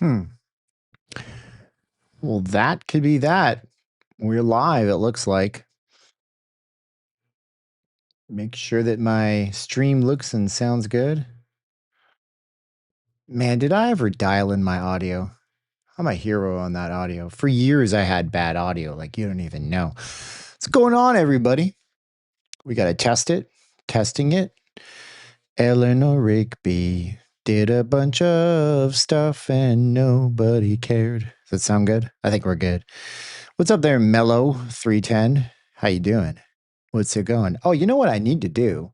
Well, that could be that. We're live, it looks like. Make sure that my stream looks and sounds good. Man, did I ever dial in my audio? I'm a hero on that audio. For years, I had bad audio, like you don't even know. What's going on, everybody? We got to test it. Testing it. Eleanor Rigby did a bunch of stuff and nobody cared. Does that sound good? I think we're good. What's up there, Mellow 310? How you doing? What's it going? Oh, you know what I need to do?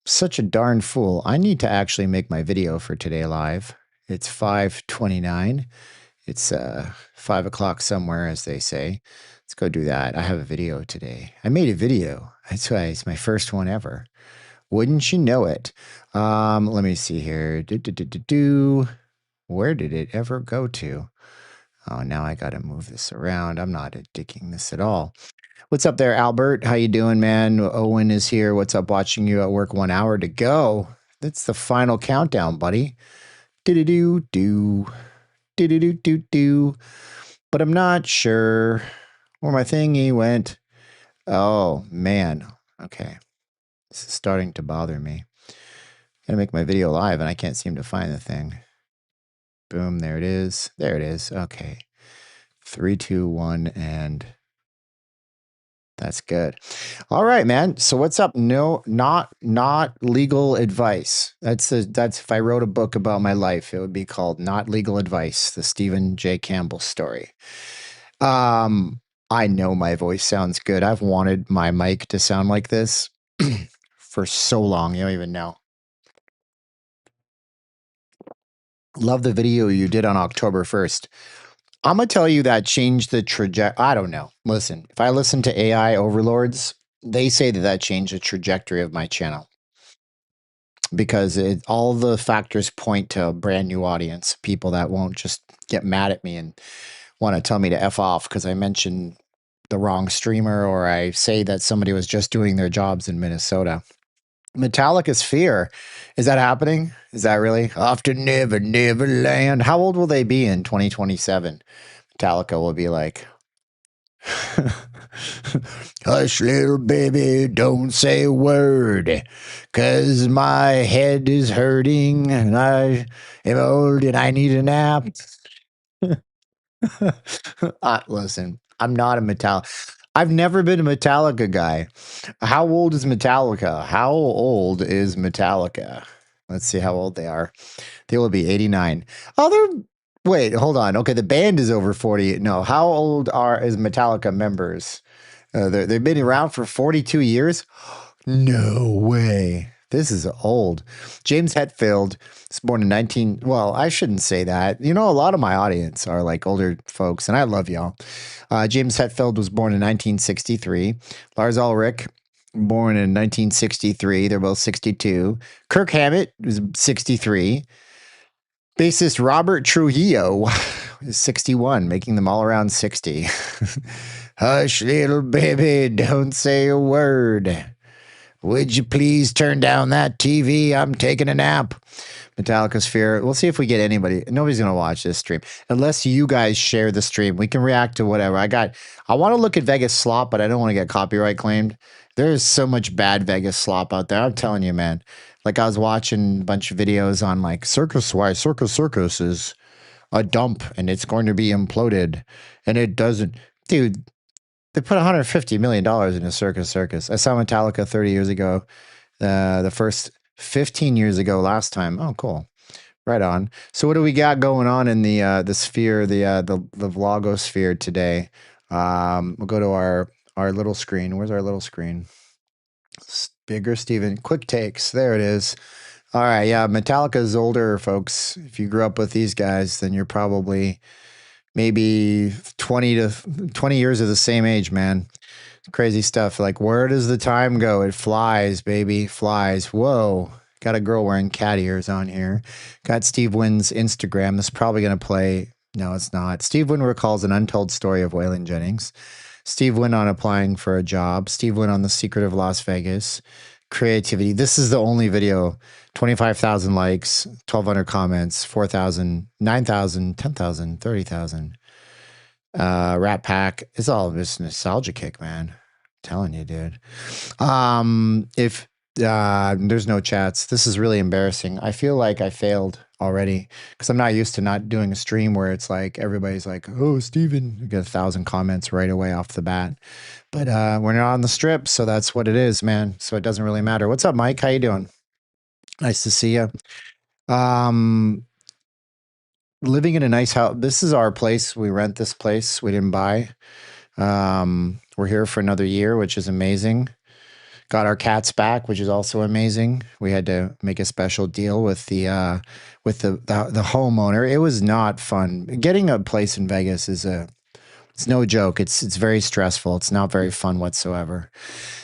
Such a darn fool. I need to actually make my video for today live. It's 5:29. It's 5 o'clock somewhere, as they say. Let's go do that. I have a video today. I made a video. That's why it's my first one ever. Wouldn't you know it? Let me see here. Where did it ever go to? Oh, now I got to move this around. I'm not digging this at all. What's up there, Albert? How you doing, man? Owen is here. What's up? Watching you at work. 1 hour to go. That's the final countdown, buddy. Do-do-do-do. Do-do-do-do-do. But I'm not sure where my thingy went. Oh, man. Okay. This is starting to bother me. Gotta make my video live, and I can't seem to find the thing. Boom, there it is. There it is. Okay. 3, 2, 1, and that's good. All right, man. So what's up? No, not legal advice. That's if I wrote a book about my life, it would be called Not Legal Advice, the Stephen J. Campbell story. I know my voice sounds good. I've wanted my mic to sound like this for so long. You don't even know. Love the video you did on October 1st. I'm going to tell you that changed the trajectory. I don't know. Listen, if I listen to AI overlords, they say that changed the trajectory of my channel because all the factors point to a brand new audience, people that won't just get mad at me and want to tell me to F off because I mentioned the wrong streamer or I say that somebody was just doing their jobs in Minnesota. Metallica's Fear. Is that happening? Is that really? Off to Never, Neverland. How old will they be in 2027? Metallica will be like, hush, little baby, don't say a word, 'cause my head is hurting and I am old and I need a nap. Listen, I'm not a Metallica. I've never been a Metallica guy. How old is Metallica? How old is Metallica? Let's see how old they are. They will be 89. Wait, hold on. Okay, the band is over 40. No, how old is Metallica members? They've been around for 42 years? No way. This is old. James Hetfield was born in well, I shouldn't say that. You know, a lot of my audience are like older folks, and I love y'all. James Hetfield was born in 1963. Lars Ulrich, born in 1963. They're both 62. Kirk Hammett was 63. Bassist Robert Trujillo is 61, making them all around 60. Hush, little baby, don't say a word. Would you please turn down that TV? I'm taking a nap. Metallica's Fear. We'll see if we get anybody. Nobody's going to watch this stream. Unless you guys share the stream. We can react to whatever. I want to look at Vegas Slop, but I don't want to get copyright claimed. There's so much bad Vegas Slop out there. I'm telling you, man. Like I was watching a bunch of videos on like why Circus is a dump and it's going to be imploded. And it doesn't. Dude, they put $150 million into Circus. I saw Metallica 30 years ago. The first 15 years ago last time. Oh, cool. Right on. So what do we got going on in the sphere, the vlogosphere today? We'll go to our little screen. Where's our little screen? Bigger, Steven. Quick takes. There it is. All right. Yeah. Metallica's older, folks. If you grew up with these guys, then you're probably maybe 20 years of the same age, man. Crazy stuff. Like, where does the time go? It flies, baby. Flies. Whoa. Got a girl wearing cat ears on here. Got Steve Wynn's Instagram. This is probably going to play. No, it's not. Steve Wynn recalls an untold story of Waylon Jennings. Steve Wynn on applying for a job. Steve Wynn on The Secret of Las Vegas. creativity. This is the only video. 25,000 likes, 1,200 comments, 4,000, 9,000, 10,000, 30,000. Rat Pack. It's all this nostalgia kick, man. I'm telling you, dude. If there's no chats, this is really embarrassing. I feel like I failed already because I'm not used to not doing a stream where it's like everybody's like, "Oh, Steven," you get 1,000 comments right away off the bat. But we're not on the strip, so that's what it is, man. So it doesn't really matter. What's up, Mike? How you doing? Nice to see you. Living in a nice house. This is our place. We rent this place. We didn't buy. We're here for another year, which is amazing. Got our cats back, which is also amazing. We had to make a special deal with the homeowner. It was not fun. Getting a place in Vegas is it's no joke. It's very stressful. It's not very fun whatsoever.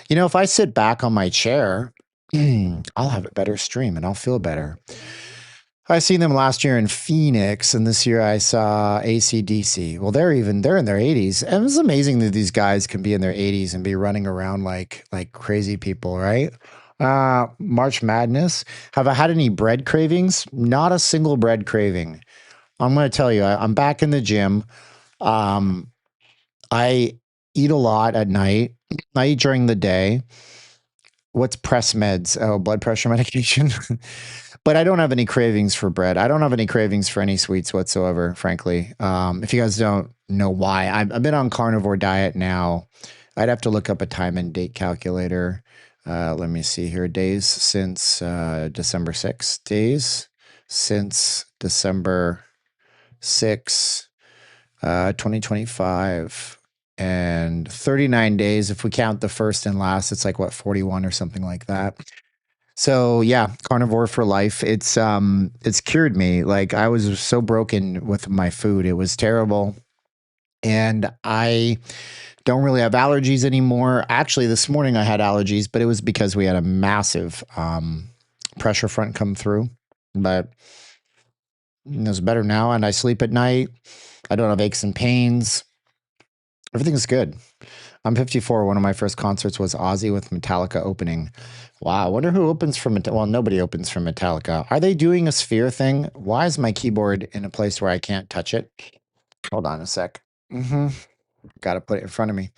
You know, if I sit back on my chair, I'll have a better stream and I'll feel better. I seen them last year in Phoenix, and this year I saw AC/DC. Well, they're in their 80s, and it's amazing that these guys can be in their 80s and be running around like crazy people, right? March Madness. Have I had any bread cravings? Not a single bread craving. I'm going to tell you, I'm back in the gym. I eat a lot at night. I eat during the day. What's press meds? Oh, blood pressure medication. But I don't have any cravings for bread. I don't have any cravings for any sweets whatsoever, frankly. If you guys don't know why, I've been on carnivore diet now. I'd have to look up a time and date calculator. Let me see here. Days since December 6th. Days since December 6th, 2025. And 39 days. If we count the first and last, it's like, what, 41 or something like that. So yeah, carnivore for life. It's cured me. Like I was so broken with my food. It was terrible. And I don't really have allergies anymore. Actually, this morning I had allergies, but it was because we had a massive pressure front come through. But it's better now, and I sleep at night. I don't have aches and pains. Everything's good. I'm 54. One of my first concerts was Ozzy with Metallica opening. Wow, I wonder who opens for Metallica. Well, nobody opens for Metallica. Are they doing a sphere thing? Why is my keyboard in a place where I can't touch it? Hold on a sec. Got to put it in front of me.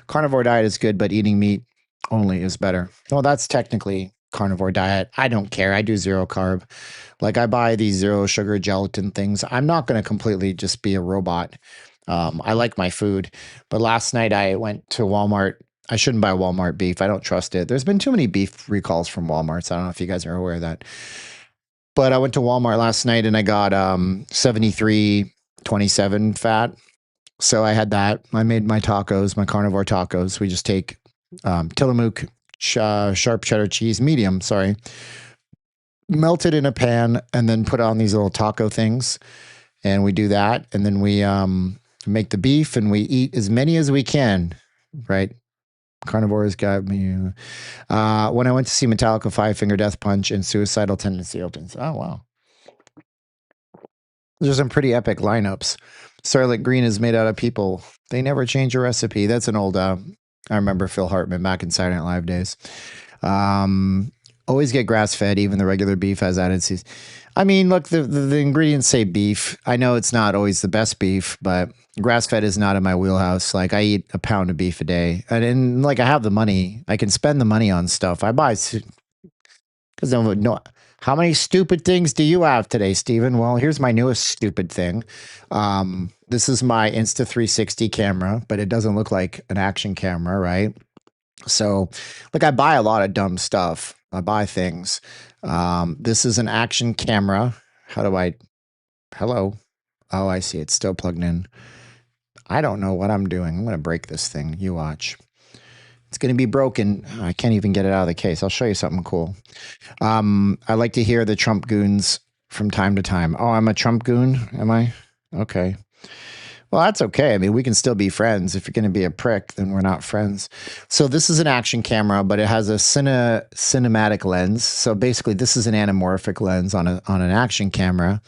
Carnivore diet is good, but eating meat only is better. Well, that's technically carnivore diet. I don't care. I do zero carb. Like I buy these zero sugar gelatin things. I'm not going to completely just be a robot. I like my food, but last night I went to Walmart. I shouldn't buy Walmart beef. I don't trust it. There's been too many beef recalls from Walmart. So I don't know if you guys are aware of that. But I went to Walmart last night and I got 73.27 fat. So I had that. I made my tacos, my carnivore tacos. We just take Tillamook sharp cheddar cheese, medium, sorry, melt it in a pan and then put on these little taco things. And we do that. And then we make the beef and we eat as many as we can, right? Carnivores got me. When I went to see Metallica, Five Finger Death Punch and Suicidal Tendency opens. Oh, wow. There's some pretty epic lineups. Starlit Green is made out of people. They never change a recipe. That's an old, I remember Phil Hartman back in Saturday Night Live days. Always get grass fed, even the regular beef has added seasoning. I mean, look, the ingredients say beef. I know it's not always the best beef, but grass fed is not in my wheelhouse. Like I eat a pound of beef a day, and like I have the money. I can spend the money on stuff. I buy because no. How many stupid things do you have today, Steven? Well, here's my newest stupid thing. This is my Insta360 camera, but it doesn't look like an action camera, right? So, like, I buy a lot of dumb stuff. I buy things. This is an action camera. Hello? Oh, I see. It's still plugged in. I don't know what I'm doing. I'm going to break this thing. You watch. It's going to be broken. I can't even get it out of the case. I'll show you something cool. I like to hear the Trump goons from time to time. Oh, I'm a Trump goon, am I? Okay. Well, that's okay. I mean, we can still be friends. If you're going to be a prick, then we're not friends. So this is an action camera, but it has a cinematic lens. So basically, this is an anamorphic lens on an action camera.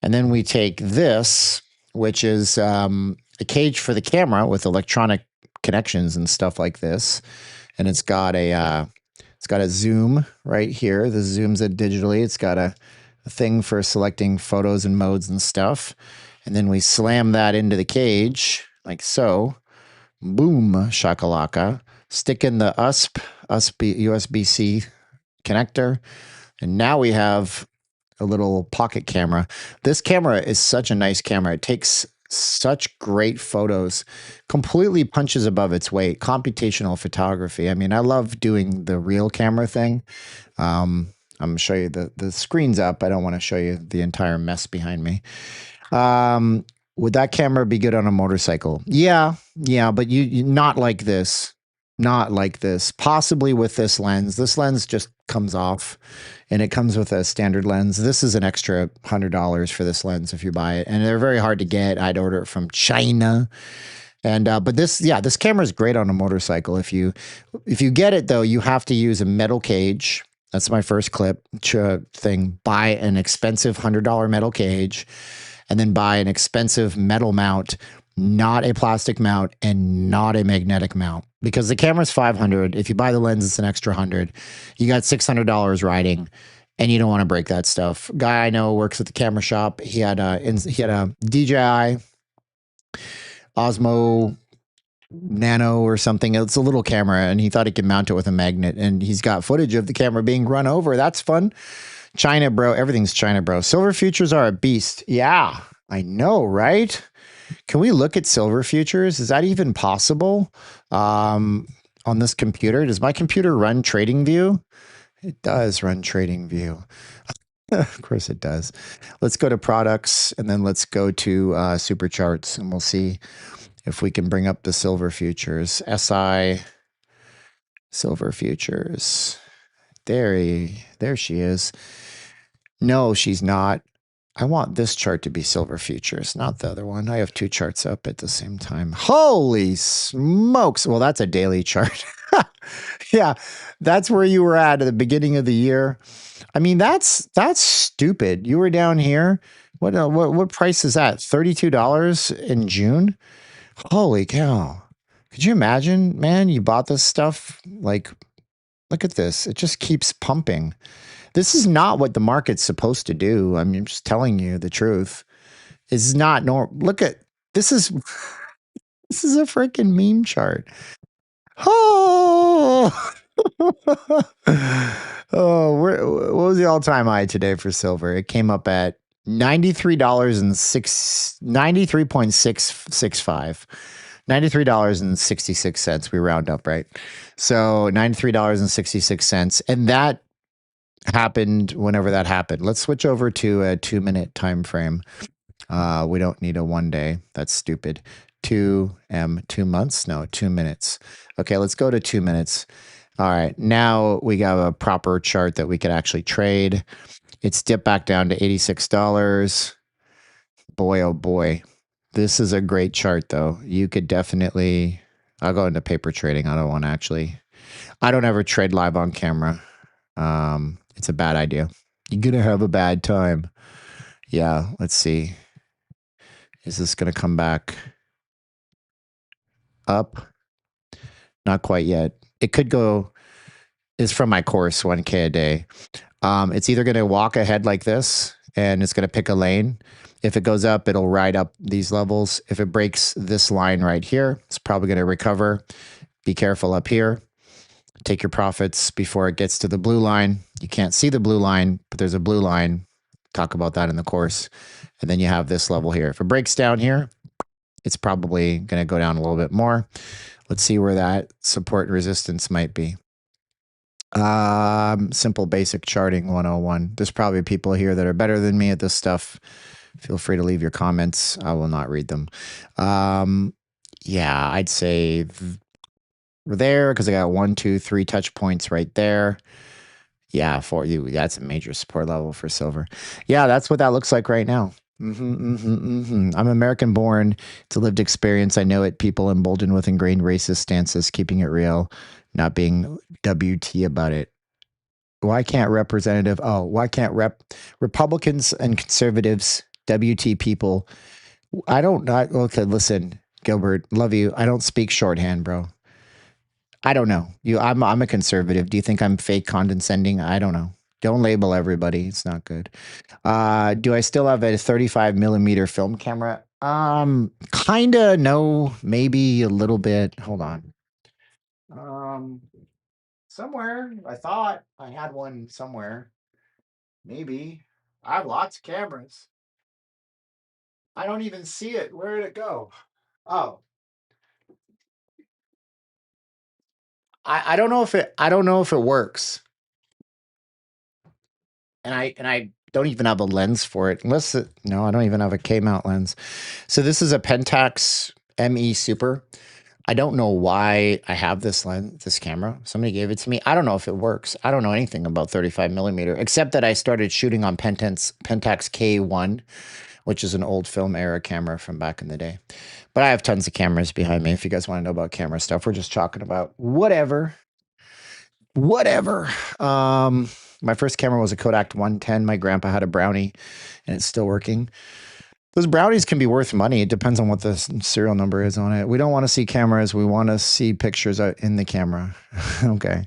And then we take this, which is a cage for the camera with electronic connections and stuff like this. And it's got a It's got a zoom right here. This zooms it digitally. It's got a thing for selecting photos and modes and stuff. And then we slam that into the cage like so. Boom, shakalaka. Stick in the USB-C connector. And now we have a little pocket camera. This camera is such a nice camera. It takes such great photos, completely punches above its weight. Computational photography. I mean, I love doing the real camera thing. I'm going to show you the screen's up. I don't want to show you the entire mess behind me. Would that camera be good on a motorcycle? Yeah, but you not like this. Not like this. Possibly with this lens. This lens just comes off, and it comes with a standard lens. This is an extra $100 for this lens if you buy it, and they're very hard to get. I'd order it from China. And but this camera is great on a motorcycle. If you get it though, you have to use a metal cage. That's my first clip thing. Buy an expensive $100 metal cage, and then buy an expensive metal mount, not a plastic mount and not a magnetic mount, because the camera's $500. If you buy the lens, it's an extra $100. You got $600 riding, and you don't want to break that stuff. Guy I know works at the camera shop. He had a DJI Osmo Nano or something. It's a little camera, and he thought he could mount it with a magnet, and he's got footage of the camera being run over. That's fun. China, bro. Everything's China, bro. Silver futures are a beast. Yeah, I know, right? Can we look at silver futures? Is that even possible on this computer? Does my computer run TradingView? It does run TradingView. Of course it does. Let's go to products, and then let's go to super charts, and we'll see if we can bring up the silver futures. SI silver futures. There she is. No, she's not. I want this chart to be silver futures, not the other one. I have two charts up at the same time. Holy smokes. Well, that's a daily chart. Yeah, that's where you were at the beginning of the year. I mean, that's stupid. You were down here. What price is that? $32 in June? Holy cow. Could you imagine, man, you bought this stuff? Like, look at this. It just keeps pumping. This is not what the market's supposed to do. I mean, I'm just telling you the truth. It's not normal. Look at this is a freaking meme chart. Oh, what was the all-time high today for silver? It came up at $93.665. $93.66. We round up, right? So $93.66. And that happened whenever that happened. Let's switch over to a 2-minute time frame. We don't need a 1 day. That's stupid. 2 months? No, 2 minutes. Okay, let's go to 2 minutes. All right, now we got a proper chart that we could actually trade. It's dipped back down to $86. Boy, oh boy. This is a great chart, though. You could definitely... I'll go into paper trading. I don't want to actually... I don't ever trade live on camera. It's a bad idea. You're going to have a bad time. Yeah, let's see. Is this going to come back up? Not quite yet. It could go... It's from my course, 1K a day. It's either going to walk ahead like this, and it's going to pick a lane. If it goes up, it'll ride up these levels. If it breaks this line right here, it's probably going to recover. Be careful up here. Take your profits before it gets to the blue line. You can't see the blue line, but there's a blue line. Talk about that in the course. And then you have this level here. If it breaks down here, it's probably going to go down a little bit more. Let's see where that support and resistance might be. Simple basic charting 101. There's probably people here that are better than me at this stuff. Feel free to leave your comments. I will not read them. Yeah, I'd say there, because I got 1, 2, 3 touch points right there. Yeah, for you, that's a major support level for silver. Yeah, that's what that looks like right now. I'm American born. It's a lived experience. I know it. People emboldened with ingrained racist stances, keeping it real, not being WT about it. Why can't Republicans and conservatives, WT people? Okay, listen, Gilbert, love you. I don't speak shorthand, bro. I don't know. I'm a conservative. Do you think I'm fake condescending? I don't know. Don't label everybody. It's not good. Do I still have a 35 millimeter film camera? Kinda. No, maybe a little bit. Hold on. Um, somewhere. I thought I had one somewhere. Maybe. I have lots of cameras. I don't even see it. Where did it go? Oh, I don't know if it works. And I don't even have a lens for it. No, I don't even have a K mount lens. So this is a Pentax ME Super. I don't know why I have this lens, this camera. Somebody gave it to me. I don't know if it works. I don't know anything about 35 millimeter, except that I started shooting on Pentax K1, which is an old film era camera from back in the day. But I have tons of cameras behind me. If you guys want to know about camera stuff, we're just talking about whatever. Whatever. My first camera was a Kodak 110. My grandpa had a Brownie, and it's still working. Those brownies can be worth money. It depends on what the serial number is on it. We don't want to see cameras. We want to see pictures in the camera. Okay.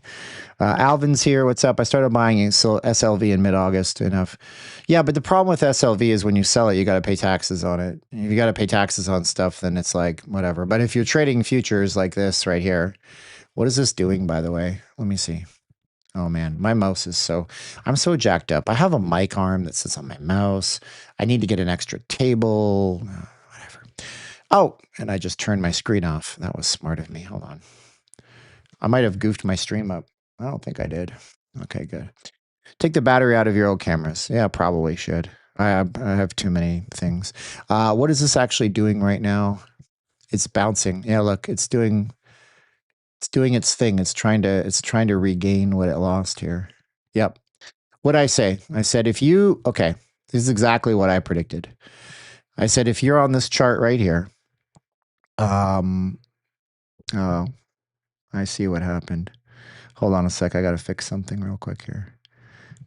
Alvin's here. What's up? I started buying SLV in mid-August. Enough. Yeah, but the problem with SLV is when you sell it, you got to pay taxes on it. If you got to pay taxes on stuff, then it's like whatever. But if you're trading futures like this right here, what is this doing, by the way? Let me see. Oh man, my mouse is I'm so jacked up. I have a mic arm that sits on my mouse. I need to get an extra table. Whatever. Oh, and I just turned my screen off. That was smart of me. Hold on. I might have goofed my stream up. I don't think I did. Okay, good. Take the battery out of your old cameras. Yeah, probably should. I have too many things. What is this actually doing right now? It's bouncing. Yeah, look, it's doing its thing. It's trying to regain what it lost here. Yep. What I say? I said okay, this is exactly what I predicted. I said if you're on this chart right here, oh, I see what happened. Hold on a sec. I got to fix something real quick here.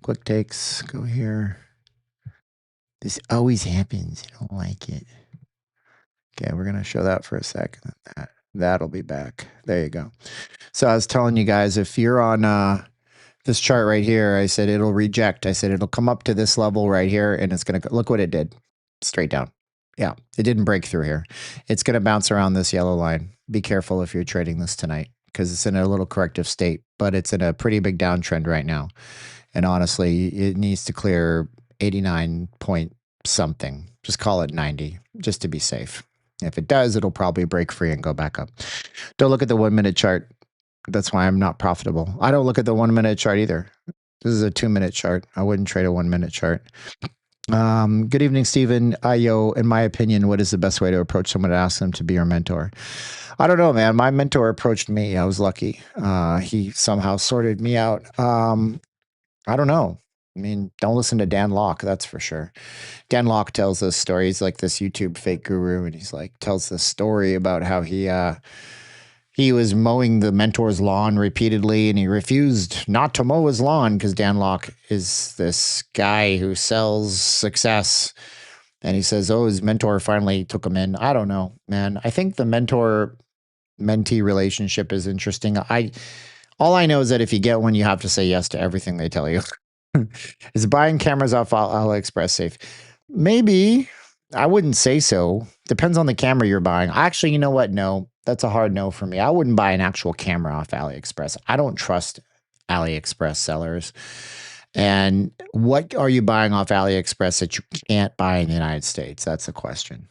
Quick takes. Go here. This always happens. I don't like it. Okay, we're gonna show that for a second. That'll be back. There you go. So I was telling you guys, if you're on this chart right here, I said it'll reject. I said it'll come up to this level right here, and it's gonna look what it did, straight down. Yeah, it didn't break through here. It's gonna bounce around this yellow line. Be careful if you're trading this tonight because it's in a little corrective state, but it's in a pretty big downtrend right now. And honestly, it needs to clear 89 point something. Just call it 90, just to be safe. If it does, it'll probably break free and go back up. Don't look at the 1 minute chart. That's why I'm not profitable. I don't look at the 1 minute chart either. This is a 2 minute chart. I wouldn't trade a 1 minute chart. Good evening, Steven. In my opinion, what is the best way to approach someone to ask them to be your mentor? I don't know, man. My mentor approached me. I was lucky. He somehow sorted me out. I don't know. I mean, don't listen to Dan Locke, that's for sure. Dan Locke tells this story. He's like this YouTube fake guru, and he's like tells this story about how he was mowing the mentor's lawn repeatedly, and he refused not to mow his lawn because Dan Locke is this guy who sells success. And he says, oh, his mentor finally took him in. I don't know, man. I think the mentor-mentee relationship is interesting. All I know is that if you get one, you have to say yes to everything they tell you. Is buying cameras off AliExpress safe? Maybe. I wouldn't say so. Depends on the camera you're buying. Actually, you know what? No, that's a hard no for me. I wouldn't buy an actual camera off AliExpress. I don't trust AliExpress sellers. And what are you buying off AliExpress that you can't buy in the United States? That's the question,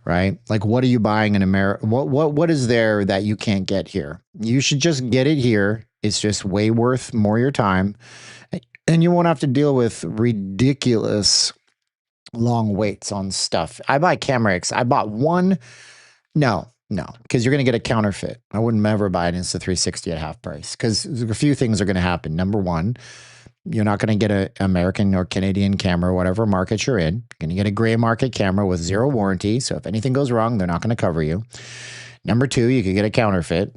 right? Like, what are you buying in America? What is there that you can't get here? You should just get it here. It's just way worth more your time, and you won't have to deal with ridiculous long waits on stuff. I buy Cameras. I bought one. No, because you're going to get a counterfeit. I wouldn't ever buy an Insta360 at half price because a few things are going to happen. Number one, you're not going to get an American or Canadian camera, whatever market you're in. You're going to get a gray market camera with zero warranty. So if anything goes wrong, they're not going to cover you. Number two, you could get a counterfeit.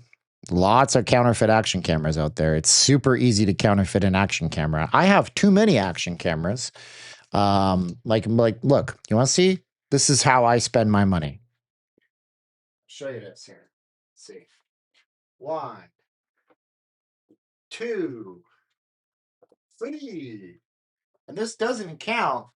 Lots of counterfeit action cameras out there. It's super easy to counterfeit an action camera. I have too many action cameras. Look, you want to see? This is how I spend my money. Show you this here. Let's see. One, 2, 3. And this doesn't count.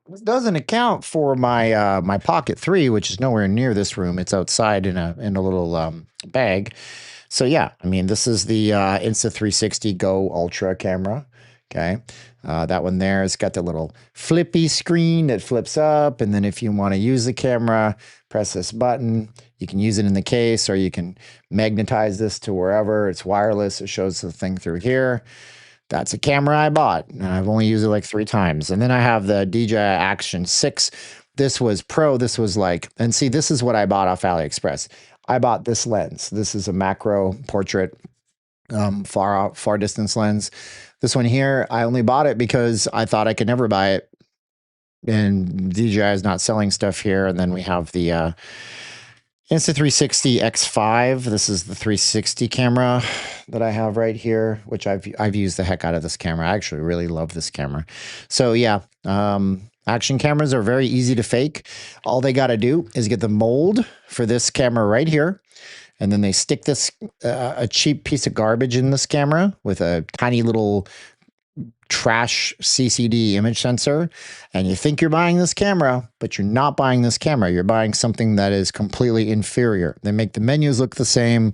This doesn't account for my my Pocket 3, which is nowhere near this room. It's outside in a little bag. So yeah, I mean, this is the Insta360 Go Ultra camera. Okay. That one there has got the little flippy screen that flips up. And then if you want to use the camera, press this button. You can use it in the case, or you can magnetize this to wherever. It's wireless. It shows the thing through here. That's a camera I bought, and I've only used it like 3 times. And then I have the DJI Action 6. This was Pro. This was like, and see, this is what I bought off AliExpress. I bought this lens. This is a macro portrait, far distance lens. This one here, I only bought it because I thought I could never buy it, and DJI is not selling stuff here. And then we have the Insta360 X5. This is the 360 camera that I have right here, which I've used the heck out of this camera. I actually really love this camera. So yeah, action cameras are very easy to fake. All they got to do is get the mold for this camera right here, and then they stick this a cheap piece of garbage in this camera with a tiny little trash CCD image sensor, and you think you're buying this camera, but you're not buying this camera. You're buying something that is completely inferior. They make the menus look the same.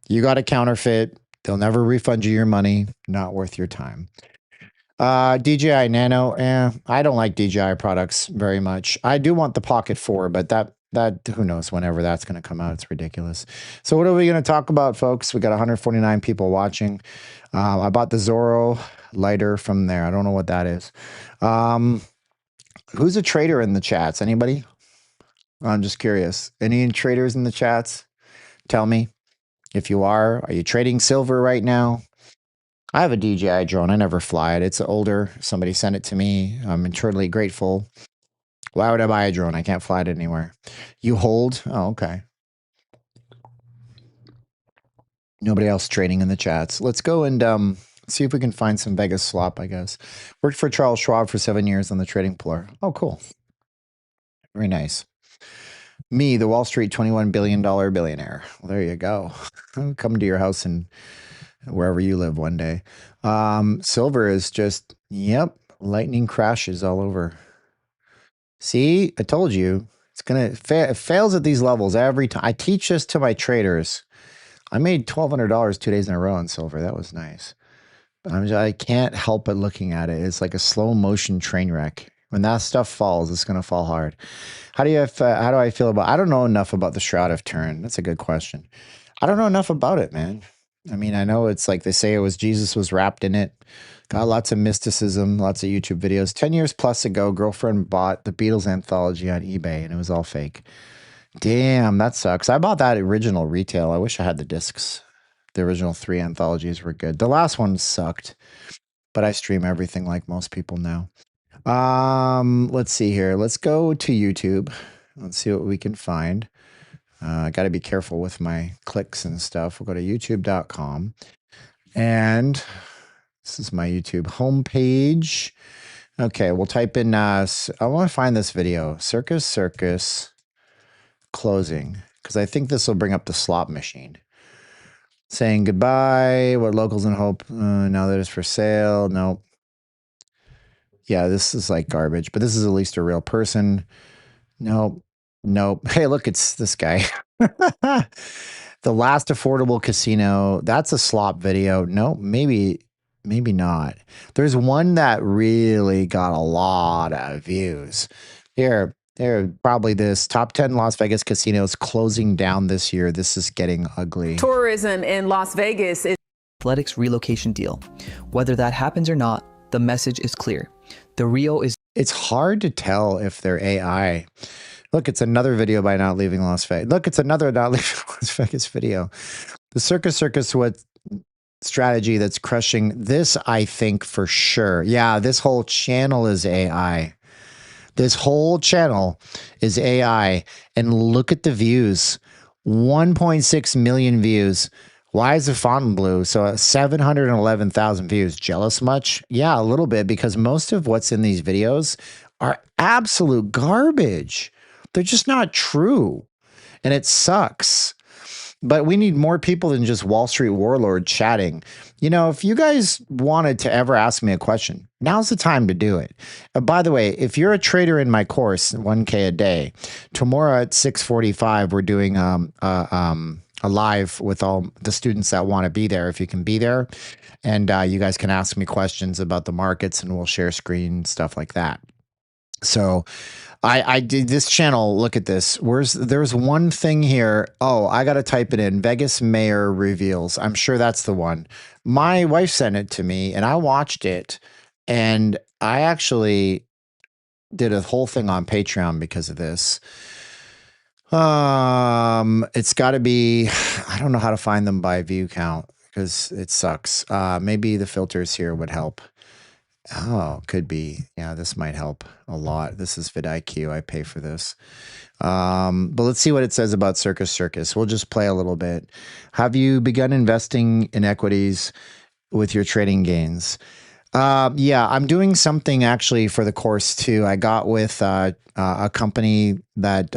You got a counterfeit. They'll never refund you your money. Not worth your time. DJI Nano, I don't like DJI products very much. I do want the Pocket 4, but that who knows whenever that's going to come out. It's ridiculous. So what are we going to talk about, folks? We got 149 people watching. I bought the Zorro lighter from there. I don't know what that is. Who's a trader in the chats? Anybody? I'm just curious. Any traders in the chats? Tell me if you are. Are you trading silver right now? I have a DJI drone. I never fly it. It's older. Somebody sent it to me. I'm eternally grateful. Why would I buy a drone? I can't fly it anywhere. You hold? Oh, okay. Nobody else trading in the chats. Let's go and see if we can find some Vegas slop, I guess. Worked for Charles Schwab for 7 years on the trading floor. Oh, cool. Very nice. Me, the Wall Street $21 billion billionaire. Well, there you go. I'll come to your house and wherever you live one day. Silver is just, yep, lightning crashes all over. See, I told you, it's going to, it fails at these levels every time. I teach this to my traders. I made $1,200 2 days in a row on silver. That was nice. I can't help but looking at it. It's like a slow motion train wreck. When that stuff falls, it's going to fall hard. How do I feel about, I don't know enough about the Shroud of Turin. That's a good question. I don't know enough about it, man. I mean, I know it's like they say it was Jesus was wrapped in it. Got lots of mysticism, lots of YouTube videos. 10 years plus ago, girlfriend bought the Beatles anthology on eBay, and it was all fake. Damn, that sucks. I bought that original retail. I wish I had the discs. The original 3 anthologies were good. The last one sucked, but I stream everything like most people now. Let's see here. Let's go to YouTube. Let's see what we can find. I got to be careful with my clicks and stuff. We'll go to youtube.com, and this is my YouTube homepage. Okay, we'll type in, I want to find this video, Circus closing, because I think this will bring up the slot machine. Saying goodbye, what locals in hope, now that it's for sale, nope. Yeah, this is like garbage, but this is at least a real person. Nope. Hey, look, it's this guy. The last affordable casino. That's a slop video. No, maybe not. There's one that really got a lot of views. Here, probably this top 10 Las Vegas casinos closing down this year. This is getting ugly. Tourism in Las Vegas is athletics relocation deal. Whether that happens or not, the message is clear. The Rio is. It's hard to tell if they're AI. Look, it's another video by Not Leaving Las Vegas. Look, it's another Not Leaving Las Vegas video. The Circus what strategy that's crushing this, I think, for sure. Yeah, this whole channel is AI. This whole channel is AI. And look at the views. 1.6 million views. Why is the font blue? So 711,000 views. Jealous much? Yeah, a little bit, because most of what's in these videos are absolute garbage. They're just not true. And it sucks. but we need more people than just Wall Street warlord chatting. You know, if you guys wanted to ever ask me a question, now's the time to do it. By the way, if you're a trader in my course, 1K a day, tomorrow at 6:45, we're doing a live with all the students that want to be there. If you can be there, and you guys can ask me questions about the markets, and we'll share screen stuff like that. So I did this channel. Look at this. There's one thing here. Oh, I got to type it in. Vegas mayor reveals. I'm sure that's the one. My wife sent it to me and I watched it, and I actually did a whole thing on Patreon because of this. It's got to be, I don't know how to find them by view count because it sucks. Maybe the filters here would help. Oh, could be. Yeah, this might help a lot. This is vidIQ. I pay for this. But let's see what it says about Circus Circus. We'll just play a little bit. Have you begun investing in equities with your trading gains? Yeah, I'm doing something actually for the course too. I got with a company that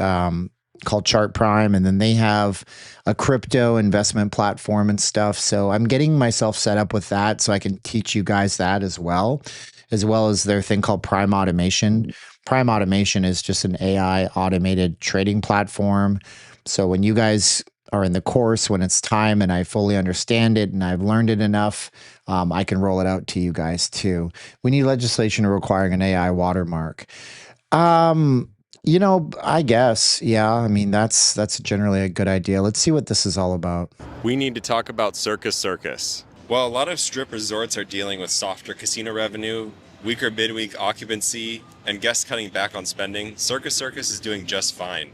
called Chart Prime, and then they have a crypto investment platform and stuff. So I'm getting myself set up with that so I can teach you guys that as well as their thing called Prime Automation. Prime Automation is just an AI automated trading platform. So when you guys are in the course, when it's time and I fully understand it and I've learned it enough, I can roll it out to you guys too. We need legislation requiring an AI watermark. You know, I guess, yeah. I mean, that's generally a good idea. Let's see what this is all about. We need to talk about Circus Circus. While a lot of strip resorts are dealing with softer casino revenue, weaker midweek occupancy, and guests cutting back on spending, Circus Circus is doing just fine.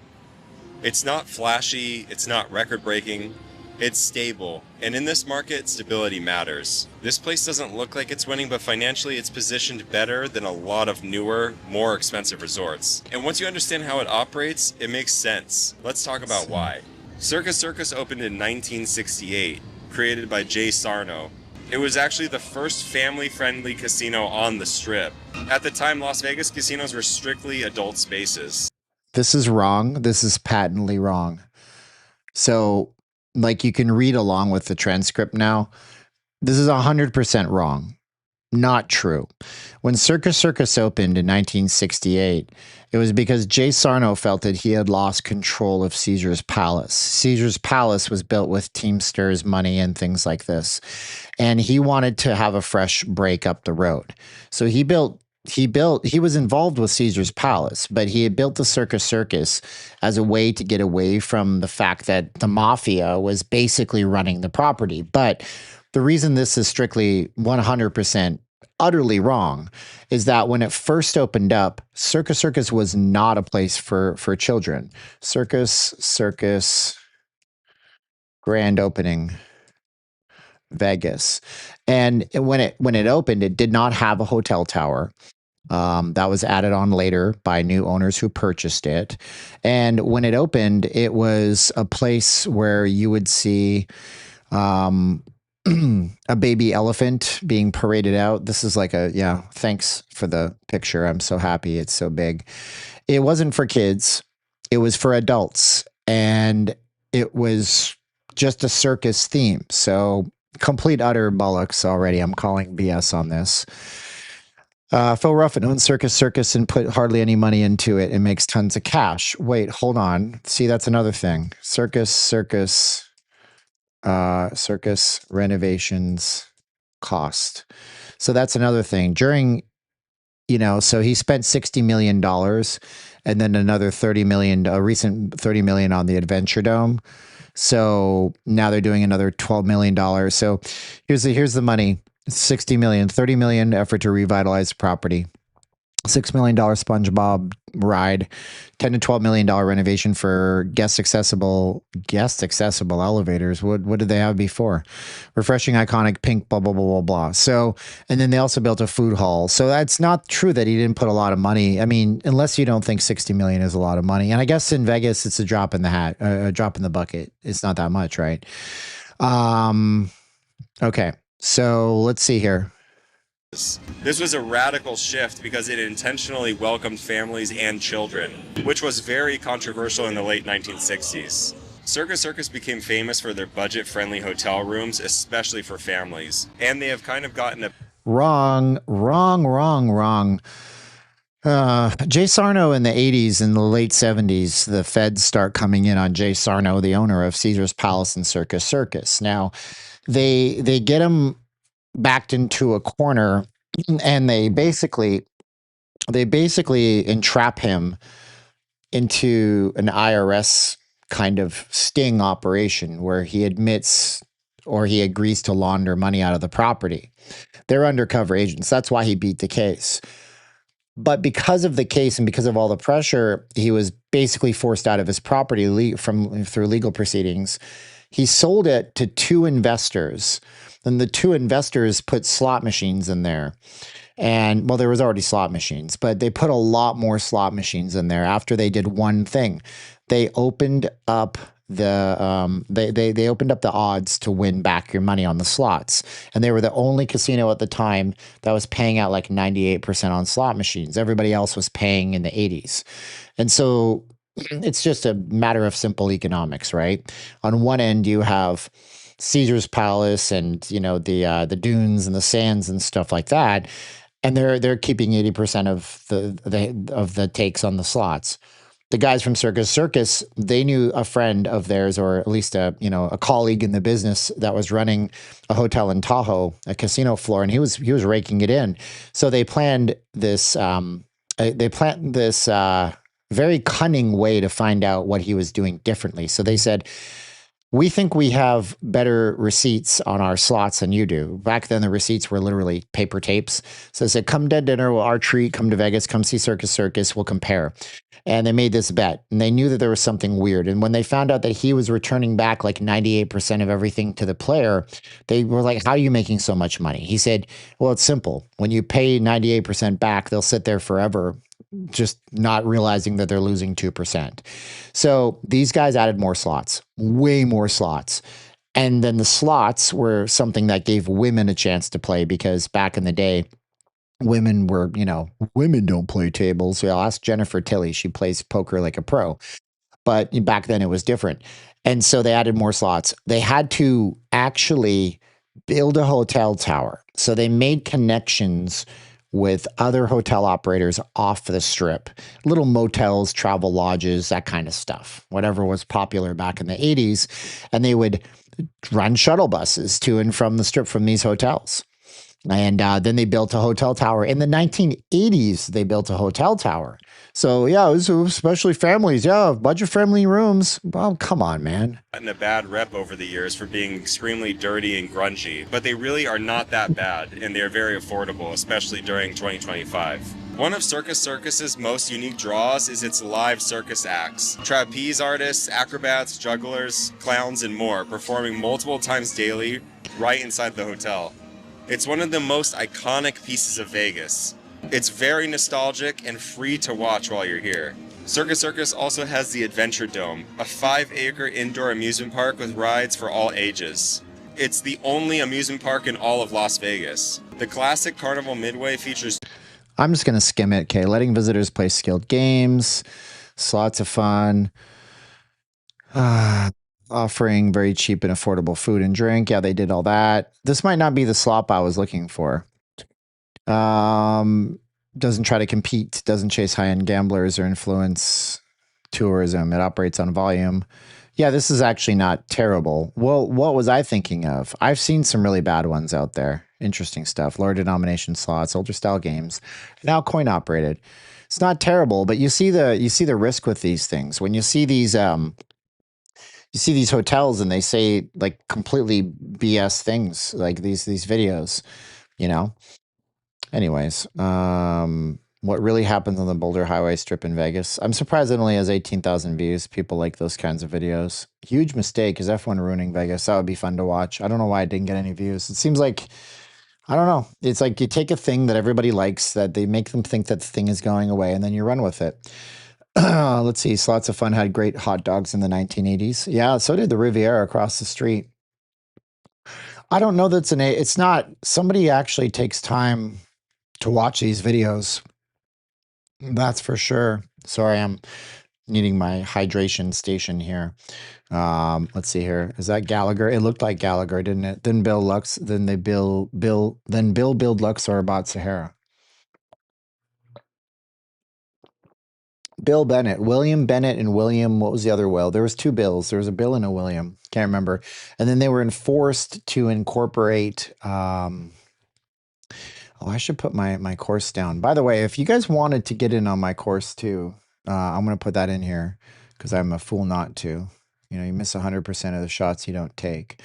It's not flashy, it's not record-breaking, it's stable, and in this market, stability matters. This place doesn't look like it's winning, but financially it's positioned better than a lot of newer, more expensive resorts. And once you understand how it operates, it makes sense. Let's talk about why. Circus Circus opened in 1968, created by Jay Sarno. It was actually the first family-friendly casino on the Strip. At the time, Las Vegas casinos were strictly adult spaces. This is wrong. This is patently wrong. So, like, you can read along with the transcript now. This is 100% wrong. Not true. When Circus Circus opened in 1968, it was because Jay Sarno felt that he had lost control of Caesar's Palace. Caesar's Palace was built with Teamsters money and things like this. And he wanted to have a fresh break up the road. So he was involved with Caesar's Palace, but he had built the Circus Circus as a way to get away from the fact that the mafia was basically running the property. But the reason this is strictly 100% utterly wrong is that when it first opened up, Circus Circus was not a place for children. Circus grand opening, Vegas. And when it opened, it did not have a hotel tower. That was added on later by new owners who purchased it. And when it opened, it was a place where you would see a baby elephant being paraded out. This is like thanks for the picture. I'm so happy. It's so big. It wasn't for kids. It was for adults. And it was just a circus theme. So complete utter bollocks already. I'm calling BS on this. Phil Ruffin owns Circus Circus and put hardly any money into it and makes tons of cash. Wait, hold on. See, that's another thing. Circus renovations cost. So that's another thing. So he spent $60 million and then another $30 million, a recent $30 million on the Adventure Dome. So now they're doing another $12 million. So here's the money. 60 million, 30 million effort to revitalize the property. $6 million SpongeBob ride, $10 to $12 million renovation for guest accessible elevators. What did they have before? Refreshing, iconic, pink, blah, blah, blah, blah, blah. So, and then they also built a food hall. So that's not true that he didn't put a lot of money. I mean, unless you don't think 60 million is a lot of money. And I guess in Vegas, it's a drop in the hat, a drop in the bucket. It's not that much, right? Okay. So let's see here. This was a radical shift because it intentionally welcomed families and children, which was very controversial in the late 1960s. Circus Circus became famous for their budget-friendly hotel rooms, especially for families. And they have kind of gotten a Wrong, wrong, wrong, wrong. Jay Sarno in the 80s and the late 70s, the feds start coming in on Jay Sarno, the owner of Caesar's Palace and Circus Circus. Now, they get him backed into a corner, and they basically entrap him into an IRS kind of sting operation where he admits or he agrees to launder money out of the property. They're undercover agents. That's why he beat the case. But because of the case and because of all the pressure, he was basically forced out of his property through legal proceedings. He sold it to two investors. Then the two investors put slot machines in there. And well, there was already slot machines, but they put a lot more slot machines in there after they did one thing. They opened up they opened up the odds to win back your money on the slots. And they were the only casino at the time that was paying out like 98% on slot machines. Everybody else was paying in the 80s. And so it's just a matter of simple economics, right? On one end, you have Caesar's Palace and, you know, the dunes and the sands and stuff like that. And they're keeping 80% of the takes on the slots. The guys from Circus Circus, they knew a friend of theirs, or at least a colleague in the business that was running a hotel in Tahoe, a casino floor, and he was raking it in. So they planned this very cunning way to find out what he was doing differently. So they said, we think we have better receipts on our slots than you do. Back then, the receipts were literally paper tapes. So they said, come to dinner, our treat, come to Vegas, come see Circus Circus, we'll compare. And they made this bet, and they knew that there was something weird. And when they found out that he was returning back like 98% of everything to the player, they were like, how are you making so much money? He said, well, it's simple. When you pay 98% back, they'll sit there forever, just not realizing that they're losing 2%. So these guys added more slots, way more slots. And then the slots were something that gave women a chance to play, because back in the day, women were, women don't play tables. So I'll ask Jennifer Tilley. She plays poker like a pro. But back then it was different. And so they added more slots. They had to actually build a hotel tower. So they made connections with other hotel operators off the strip, little motels, travel lodges, that kind of stuff, whatever was popular back in the 80s. And they would run shuttle buses to and from the strip from these hotels. And then they built a hotel tower. In the 1980s, they built a hotel tower. So, yeah, it was especially families. Yeah, budget-friendly rooms. Well, come on, man. Gotten a bad rep over the years for being extremely dirty and grungy, but they really are not that bad, and they're very affordable, especially during 2025. One of Circus Circus's most unique draws is its live circus acts. Trapeze artists, acrobats, jugglers, clowns, and more, performing multiple times daily right inside the hotel. It's one of the most iconic pieces of Vegas. It's very nostalgic and free to watch while you're here. Circus Circus also has the Adventure Dome, a 5-acre indoor amusement park with rides for all ages. It's the only amusement park in all of Las Vegas. The classic Carnival Midway features... I'm just going to skim it, okay? Letting visitors play skilled games, slots of fun, offering very cheap and affordable food and drink. Yeah, they did all that. This might not be the slop I was looking for. Doesn't try to compete, doesn't chase high-end gamblers or influence tourism. It operates on volume. Yeah, this is actually not terrible. Well, what was I thinking of? I've seen some really bad ones out there. Interesting stuff. Lower denomination slots, older style games, now coin operated. It's not terrible, but you see the risk with these things. When you see these hotels and they say like completely BS things, like these videos, Anyways, what really happens on the Boulder Highway Strip in Vegas? I'm surprised it only has 18,000 views. People like those kinds of videos. Huge mistake. Is F1 ruining Vegas? That would be fun to watch. I don't know why it didn't get any views. It seems like, I don't know. It's like you take a thing that everybody likes, that they make them think that the thing is going away, and then you run with it. Let's see. Slots of Fun had great hot dogs in the 1980s. Yeah, so did the Riviera across the street. I don't know that's it's not, somebody actually takes time to watch these videos. That's for sure. Sorry, I'm needing my hydration station here. Let's see here. Is that Gallagher? It looked like Gallagher, didn't it? Then Bill Lux. Then they Bill build Luxor about Sahara. Bill Bennett, William Bennett, and William. What was the other Will? There was two Bills. There was a Bill and a William. Can't remember. And then they were enforced to incorporate. Oh, I should put my course down. By the way, if you guys wanted to get in on my course too, I'm going to put that in here because I'm a fool not to. You know, you miss 100% of the shots you don't take.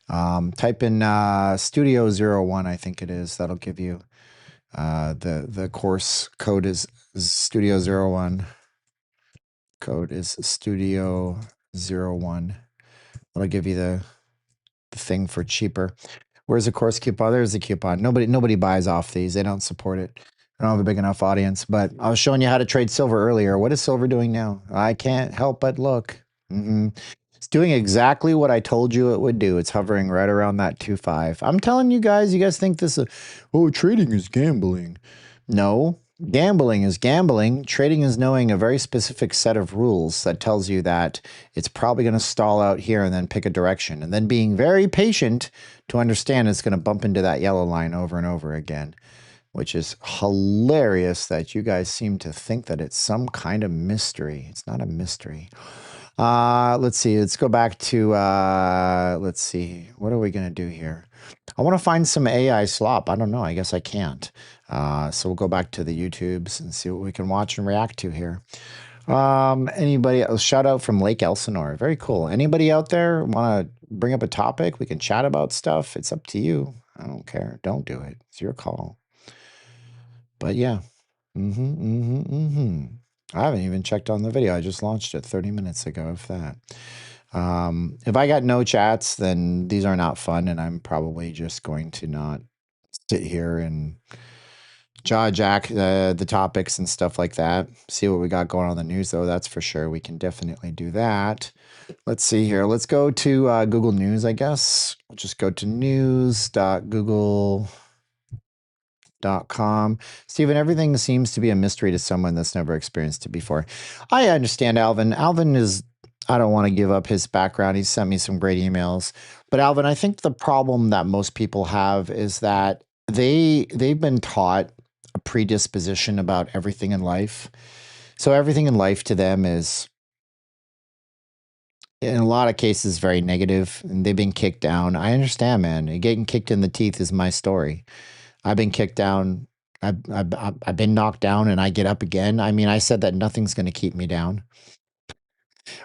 Type in Studio 01, I think it is. That'll give you the course code is Studio 01. Code is Studio 01. That'll give you the thing for cheaper. Where's the course coupon? There's the coupon. Nobody buys off these. They don't support it. I don't have a big enough audience, but I was showing you how to trade silver earlier. What is silver doing now? I can't help but look. It's doing exactly what I told you it would do. It's hovering right around that 2.5. I'm telling you guys think this is, oh, trading is gambling. No, gambling is gambling. Trading is knowing a very specific set of rules that tells you that it's probably going to stall out here and then pick a direction. And then being very patient to understand it's going to bump into that yellow line over and over again, which is hilarious that you guys seem to think that it's some kind of mystery. It's not a mystery. Let's see. Let's go back to, let's see. What are we going to do here? I want to find some AI slop. I don't know. I guess I can't. So we'll go back to the YouTubes and see what we can watch and react to here. Anybody else? Shout out from Lake Elsinore. Very cool. Anybody out there want to bring up a topic? We can chat about stuff. It's up to you. I don't care. Don't do it. It's your call. But yeah. I haven't even checked on the video. I just launched it 30 minutes ago, if that. If I got no chats, then these are not fun, and I'm probably just going to not sit here and jack the topics and stuff like that. See what we got going on in the news, though. That's for sure. We can definitely do that. Let's see here. Let's go to Google News, I guess. We'll just go to news.google.com. Steven, everything seems to be a mystery to someone that's never experienced it before. I understand Alvin. Alvin is, I don't want to give up his background. He sent me some great emails. But Alvin, I think the problem that most people have is that they've been taught a predisposition about everything in life. So everything in life to them is, in a lot of cases, very negative, and they've been kicked down. I understand, man. Getting kicked in the teeth is my story. I've been kicked down. I've been knocked down, and I get up again. I mean, I said that nothing's going to keep me down.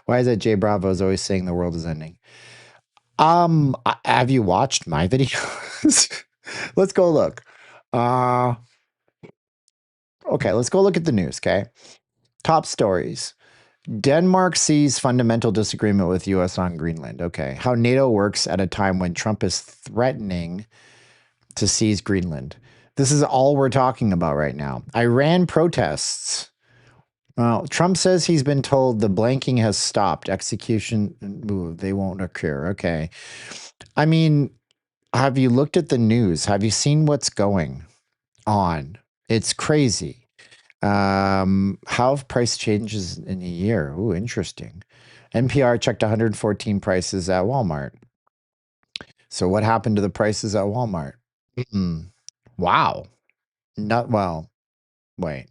Why is that Jay Bravo is always saying the world is ending? Have you watched my videos? Let's go look. Okay, let's go look at the news, okay? Top stories. Denmark sees fundamental disagreement with U.S. on Greenland. Okay. How NATO works at a time when Trump is threatening to seize Greenland. This is all we're talking about right now. Iran protests. Well, Trump says he's been told the blanking has stopped. Execution, ooh, they won't occur. Okay. I mean, have you looked at the news? Have you seen what's going on? It's crazy. How have price changes in a year? Ooh, interesting. NPR checked 114 prices at Walmart. So what happened to the prices at Walmart? Wow. Not well. Wait.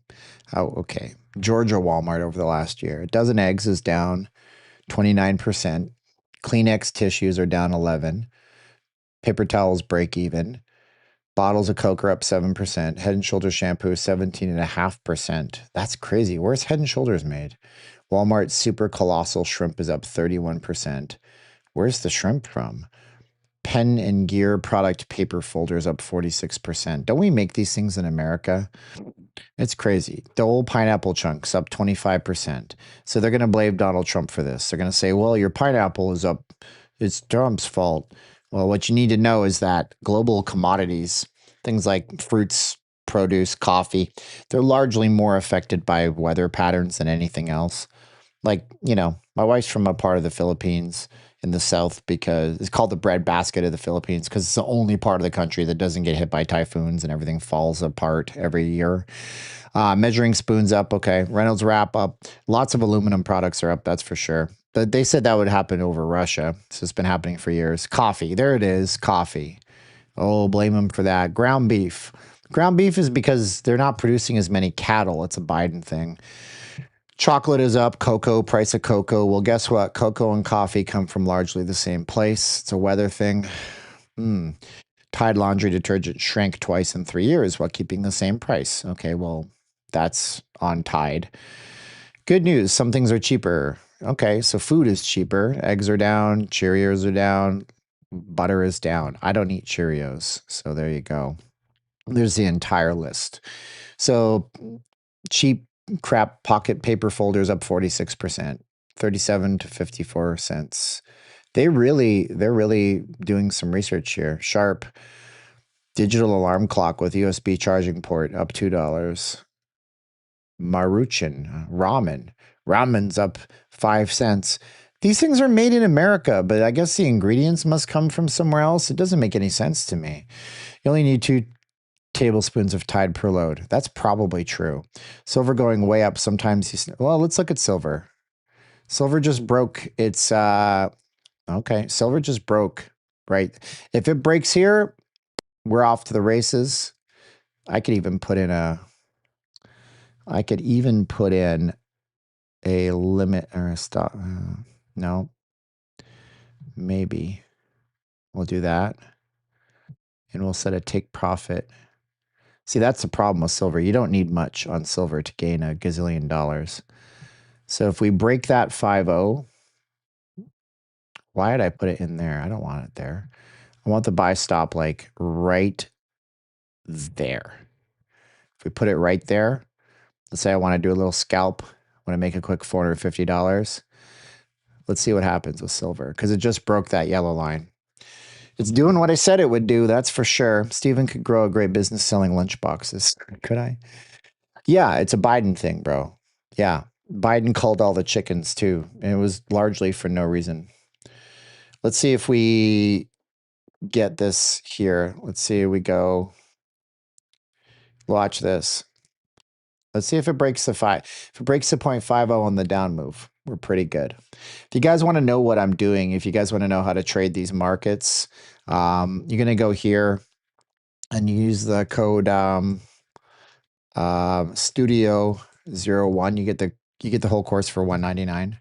Oh, okay. Georgia Walmart over the last year. A dozen eggs is down 29%. Kleenex tissues are down 11. Paper towels break even. Bottles of Coke are up 7%. Head & Shoulders shampoo 17.5%. That's crazy. Where's Head & Shoulders made? Walmart Super Colossal Shrimp is up 31%. Where's the shrimp from? Pen and Gear product paper folders up 46%. Don't we make these things in America? It's crazy. Dole pineapple chunks up 25%. So they're going to blame Donald Trump for this. They're going to say, well, your pineapple is up. It's Trump's fault. Well, what you need to know is that global commodities, things like fruits, produce, coffee, they're largely more affected by weather patterns than anything else. Like, you know, my wife's from a part of the Philippines. in the south because it's called the breadbasket of the Philippines because it's the only part of the country that doesn't get hit by typhoons and everything falls apart every year. Measuring spoons up, okay. Reynolds wrap up. Lots of aluminum products are up, that's for sure. But they said that would happen over Russia. So it's been happening for years. Coffee, there it is, coffee. Oh, blame them for that. Ground beef. Ground beef is because they're not producing as many cattle. It's a Biden thing. Chocolate is up. Cocoa, price of cocoa. Well, guess what? Cocoa and coffee come from largely the same place. It's a weather thing. Tide laundry detergent shrank twice in 3 years while keeping the same price. Okay, well, that's on Tide. Good news. Some things are cheaper. Okay, so food is cheaper. Eggs are down. Cheerios are down. Butter is down. I don't eat Cheerios. So there you go. There's the entire list. So cheap crap pocket paper folders up 46%, 37 to 54 cents. They're really doing some research here. Sharp digital alarm clock with USB charging port up $2. Maruchan ramen's up 5 cents. These things are made in America, but I guess the ingredients must come from somewhere else. It doesn't make any sense to me. You only need 2 tablespoons of Tide per load. That's probably true. Silver going way up. Sometimes well, let's look at silver. Silver just broke its okay, silver just broke, right? If it breaks here, we're off to the races. I could even put in a limit or a stop. No. Maybe. We'll do that. And we'll set a take profit. See, that's the problem with silver. You don't need much on silver to gain a gazillion dollars. So if we break that 5-0, why did I put it in there? I don't want it there. I want the buy stop like right there. If we put it right there, let's say I want to do a little scalp, I want to make a quick $450. Let's see what happens with silver because it just broke that yellow line. It's doing what I said it would do, that's for sure. Steven could grow a great business selling lunch boxes. Could I? Yeah, it's a Biden thing, bro. Yeah, Biden called all the chickens too, and it was largely for no reason. Let's see if we get this here. Let's see, we go. Watch this. Let's see if it breaks the 0.50 on the down move. We're pretty good. If you guys want to know what I'm doing, if you guys want to know how to trade these markets, you're going to go here and use the code Studio01. You get the whole course for $199.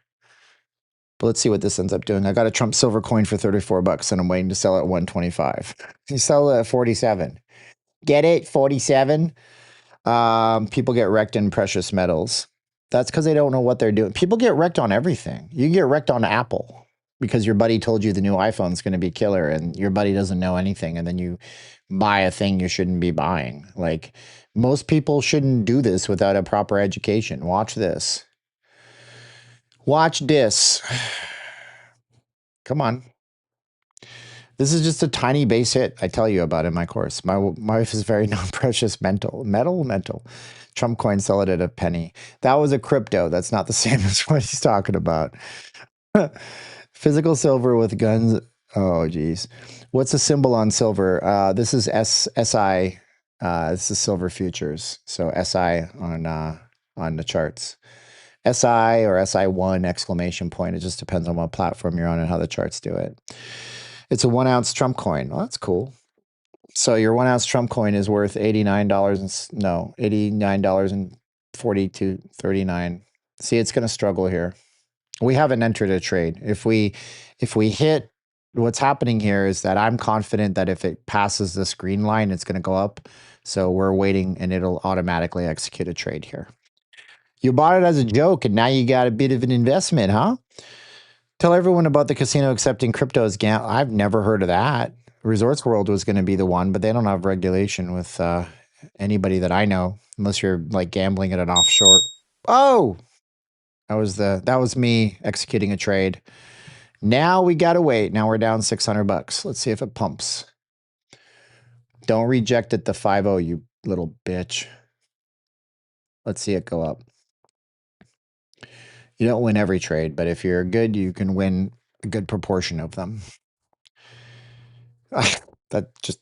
But let's see what this ends up doing. I got a Trump silver coin for $34 and I'm waiting to sell it at $125. You sell it at 47. Get it? 47. People get wrecked in precious metals. That's because they don't know what they're doing. People get wrecked on everything. You get wrecked on Apple because your buddy told you the new iPhone is going to be killer and your buddy doesn't know anything. And then you buy a thing you shouldn't be buying. Like most people shouldn't do this without a proper education. Watch this. Watch this. Come on. This is just a tiny base hit I tell you about in my course. My wife is very non-precious metal. Trump coin, sell it at a penny. That was a crypto. That's not the same as what he's talking about. Physical silver with guns. Oh, geez. What's the symbol on silver? This is SI. This is silver futures. So SI on the charts. SI or SI1 exclamation point. It just depends on what platform you're on and how the charts do it. It's a 1 ounce Trump coin. Well, that's cool. So your 1 ounce Trump coin is worth $89.42.39. See, it's going to struggle here. We haven't entered a trade. If we hit, what's happening here is that I'm confident that if it passes this green line, it's going to go up. So we're waiting and it'll automatically execute a trade here. You bought it as a joke and now you got a bit of an investment, huh? Tell everyone about the casino accepting crypto as gambling. I've never heard of that. Resorts World was going to be the one, but they don't have regulation with anybody that I know, unless you're like gambling at an offshore. Oh, that was me executing a trade. Now we got to wait. Now we're down $600. Let's see if it pumps. Don't reject it, the 5-0, you little bitch. Let's see it go up. You don't win every trade, but if you're good, you can win a good proportion of them. That just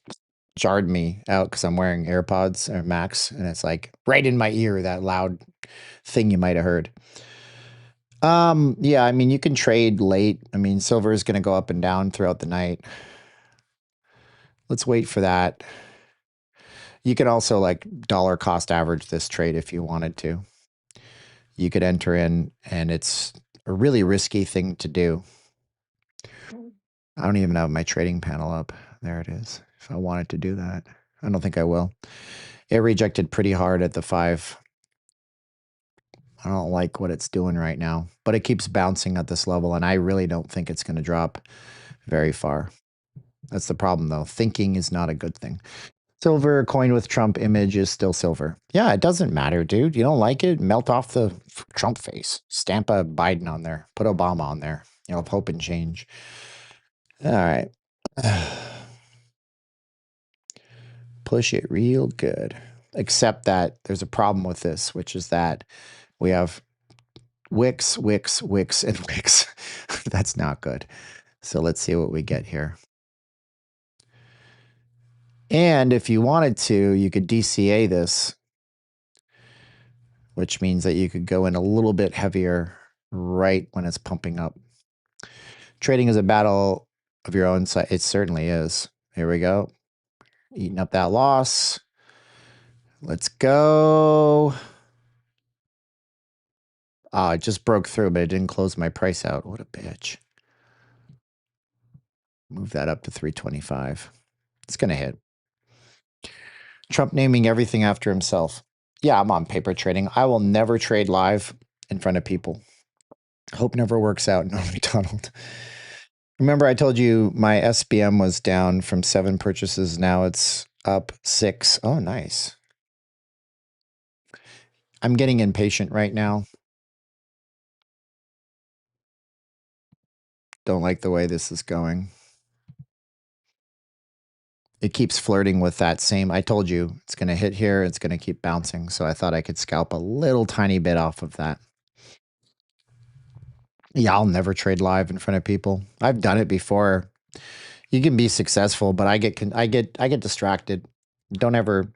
jarred me out because I'm wearing AirPods or Max, and it's like right in my ear, that loud thing you might have heard. Yeah, I mean, you can trade late. I mean, silver is going to go up and down throughout the night. Let's wait for that. You could also like dollar cost average this trade if you wanted to. You could enter in, and it's a really risky thing to do. I don't even have my trading panel up. There it is. If I wanted to do that, I don't think I will. It rejected pretty hard at the 5. I don't like what it's doing right now, but it keeps bouncing at this level, and I really don't think it's going to drop very far. That's the problem, though. Thinking is not a good thing. Silver coin with Trump image is still silver. Yeah, it doesn't matter, dude. You don't like it? Melt off the Trump face. Stamp a Biden on there. Put Obama on there. You'll have hope and change. All right. Push it real good. Except that there's a problem with this, which is that we have wicks, wicks, wicks, and wicks. That's not good. So let's see what we get here. And if you wanted to, you could DCA this, which means that you could go in a little bit heavier right when it's pumping up. Trading is a battle of your own size. It certainly is. Here we go. Eating up that loss. Let's go. Oh, it just broke through, but it didn't close my price out. What a bitch. Move that up to 325. It's going to hit. Trump naming everything after himself. Yeah, I'm on paper trading. I will never trade live in front of people. Hope never works out. No, McDonald. Remember I told you my SBM was down from 7 purchases. Now it's up 6. Oh, nice. I'm getting impatient right now. Don't like the way this is going. It keeps flirting with that same, I told you, it's going to hit here. It's going to keep bouncing. So I thought I could scalp a little tiny bit off of that. Yeah, I'll never trade live in front of people. I've done it before. You can be successful, but I get distracted. Don't ever,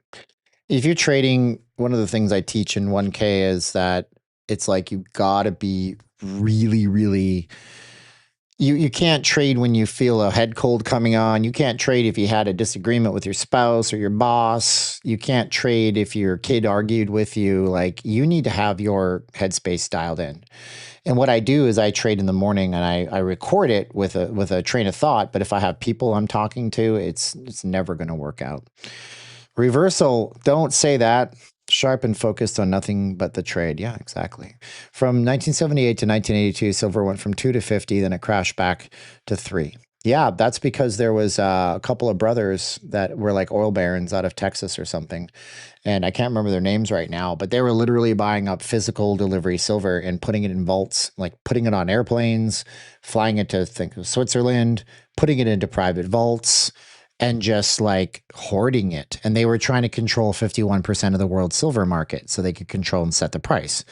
if you're trading, one of the things I teach in 1K is that it's like you gotta be really, really, you can't trade when you feel a head cold coming on. You can't trade if you had a disagreement with your spouse or your boss. You can't trade if your kid argued with you. Like, you need to have your headspace dialed in. And what I do is I trade in the morning, and I record it with a train of thought. But if I have people I'm talking to, it's never going to work out. Reversal, don't say that. Sharp and focused on nothing but the trade. Yeah, exactly. From 1978 to 1982, silver went from 2 to 50, then it crashed back to 3. Yeah, that's because there was a couple of brothers that were like oil barons out of Texas or something. And I can't remember their names right now, but they were literally buying up physical delivery silver and putting it in vaults, like putting it on airplanes, flying it to Switzerland, putting it into private vaults, and just like hoarding it. And they were trying to control 51% of the world's silver market so they could control and set the price.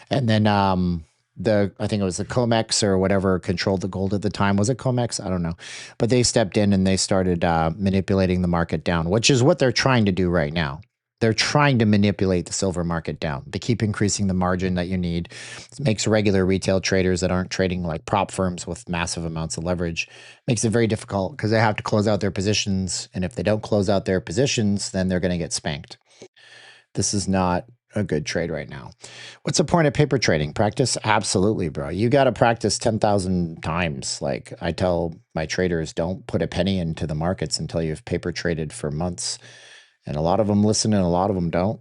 And then I think it was the COMEX or whatever controlled the gold at the time. Was it COMEX? I don't know. But they stepped in and they started manipulating the market down, which is what they're trying to do right now. They're trying to manipulate the silver market down. They keep increasing the margin that you need. It makes regular retail traders that aren't trading like prop firms with massive amounts of leverage, makes it very difficult because they have to close out their positions. And if they don't close out their positions, then they're going to get spanked. This is not a good trade right now. What's the point of paper trading? Practice? Absolutely, bro. You got to practice 10,000 times. Like I tell my traders, don't put a penny into the markets until you've paper traded for months. And a lot of them listen and a lot of them don't.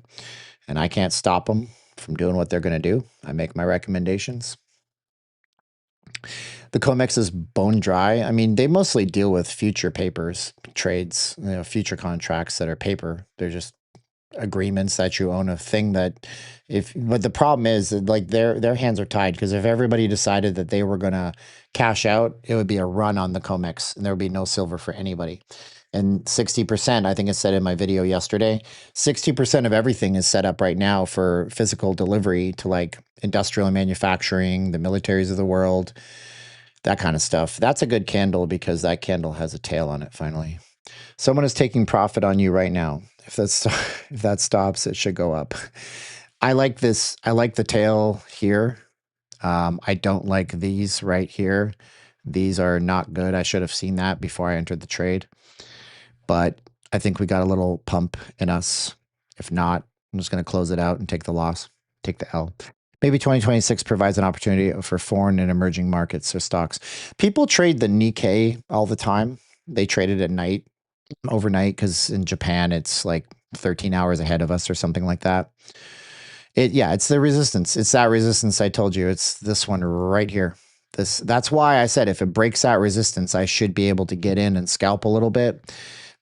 And I can't stop them from doing what they're going to do. I make my recommendations. The COMEX is bone dry. I mean, they mostly deal with future papers, trades, future contracts that are paper. They're just agreements that you own a thing that but the problem is that like their hands are tied, because if everybody decided that they were going to cash out, it would be a run on the COMEX and there would be no silver for anybody. And 60%, I think I said in my video yesterday, 60% of everything is set up right now for physical delivery to like industrial manufacturing, the militaries of the world. that kind of stuff. That's a good candle because that candle has a tail on it finally. Someone is taking profit on you right now. If that stops, it should go up. I like this. I like the tail here. I don't like these right here. These are not good. I should have seen that before I entered the trade. But I think we got a little pump in us. If not, I'm just going to close it out and take the loss, take the L. Maybe 2026 provides an opportunity for foreign and emerging markets or stocks. People trade the Nikkei all the time. They trade it at night, overnight, because in Japan, it's like 13 hours ahead of us or something like that. Yeah, it's the resistance. It's that resistance I told you. It's this one right here. That's why I said if it breaks that resistance, I should be able to get in and scalp a little bit.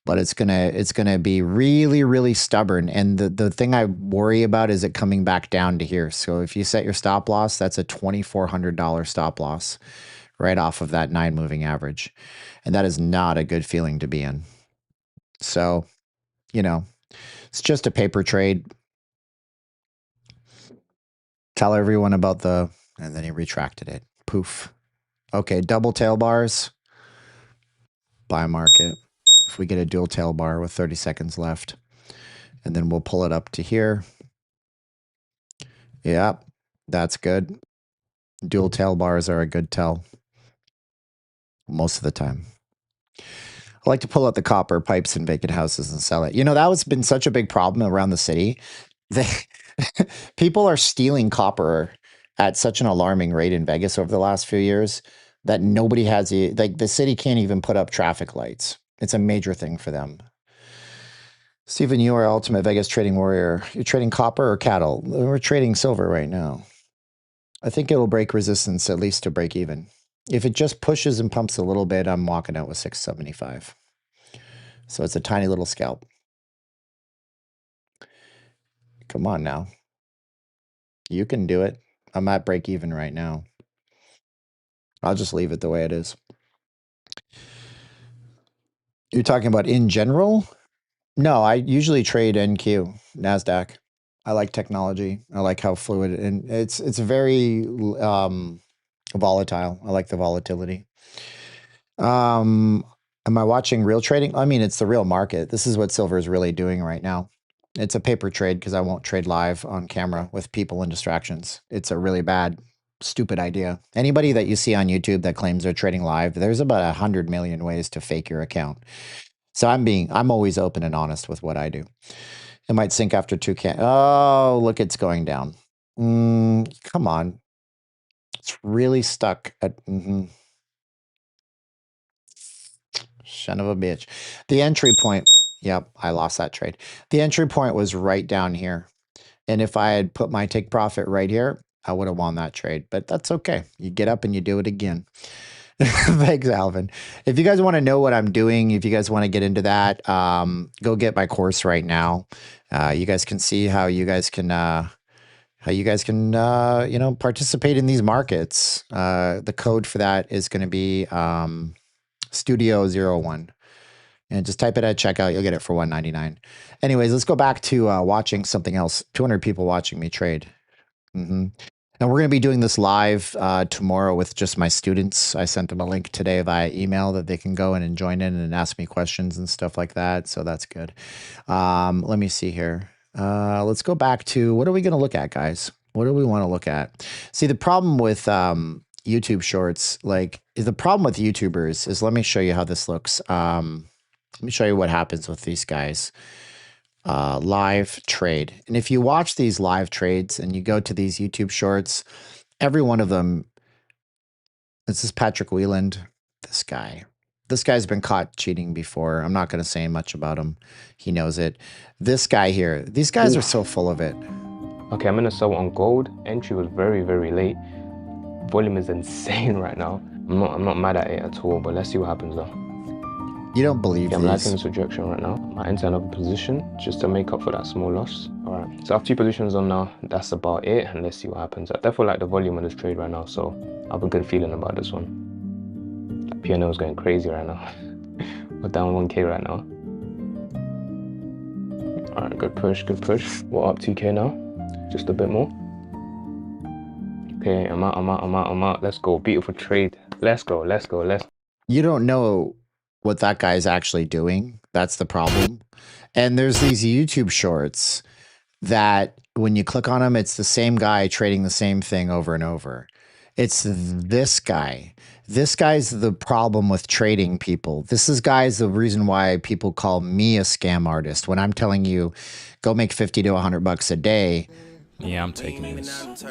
But it's gonna be really, really stubborn. And the thing I worry about is it coming back down to here. So if you set your stop loss, that's a $2,400 stop loss right off of that 9 moving average. And that is not a good feeling to be in. So, you know, it's just a paper trade. Tell everyone about and then he retracted it. Poof. Okay, double tail bars. Buy market. If we get a dual tail bar with 30 seconds left, and then we'll pull it up to here. Yep, that's good. Dual tail bars are a good tell most of the time. I like to pull out the copper pipes in vacant houses and sell it. You know, that has been such a big problem around the city. People are stealing copper at such an alarming rate in Vegas over the last few years that nobody has, like the city can't even put up traffic lights. It's a major thing for them. Steven, you are ultimate Vegas trading warrior. You're trading copper or cattle? We're trading silver right now. I think it will break resistance at least to break even. If it just pushes and pumps a little bit, I'm walking out with 675. So it's a tiny little scalp. Come on now. You can do it. I'm at break even right now. I'll just leave it the way it is. You're talking about in general? No, I usually trade NQ, NASDAQ. I like technology. I like how fluid, and it's very volatile. I like the volatility. Am I watching real trading? I mean, it's the real market. This is what silver is really doing right now. It's a paper trade because I won't trade live on camera with people and distractions. It's a really bad, stupid idea. Anybody that you see on YouTube that claims they're trading live, there's about 100 million ways to fake your account. So I'm always open and honest with what I do. It might sink after 2 Oh, look, it's going down. Come on. It's really stuck at, son of a bitch. The entry point. Yep, I lost that trade. The entry point was right down here. And if I had put my take profit right here, I would have won that trade. But that's okay. You get up and you do it again. Thanks, Alvin. If you guys want to know what I'm doing, if you guys want to get into that, go get my course right now. You guys can see how you guys can participate in these markets. The code for that is going to be Studio01. And just type it at checkout. You'll get it for $1.99. Anyways, let's go back to watching something else. 200 people watching me trade. And we're going to be doing this live tomorrow with just my students. I sent them a link today via email that they can go in and join in and ask me questions and stuff like that. So that's good. Let me see here. Let's go back to, what are we going to look at, guys? What do we want to look at? See, the problem with YouTube shorts, like the problem with YouTubers is, let me show you how this looks. Let me show you what happens with these guys. Live trade. And if you watch these live trades and you go to these YouTube shorts, every one of them, this is Patrick Wieland, this guy. This guy's been caught cheating before. I'm not going to say much about him. He knows it. This guy here, these guys are so full of it. Okay, I'm going to sell on gold. Entry was very, very late. Volume is insane right now. I'm not mad at it at all, but let's see what happens though. You don't believe I'm these. liking this rejection right now. I enter another position just to make up for that small loss. All right, so I have 2 positions on now. That's about it, and let's see what happens. I definitely like the volume of this trade right now, so I have a good feeling about this one. P&L is going crazy right now. We're down 1K right now. All right, good push, good push. We're up 2K now, just a bit more. Okay, I'm out. Let's go, beautiful trade. Let's go. Let's go. Let's. You don't know what that guy's actually doing. That's the problem. And there's these YouTube shorts that when you click on them, it's the same guy trading the same thing over and over. It's this guy. This guy's the problem with trading people. This is guy's the reason why people call me a scam artist. When I'm telling you, go make 50 to 100 bucks a day. Yeah, I'm taking this.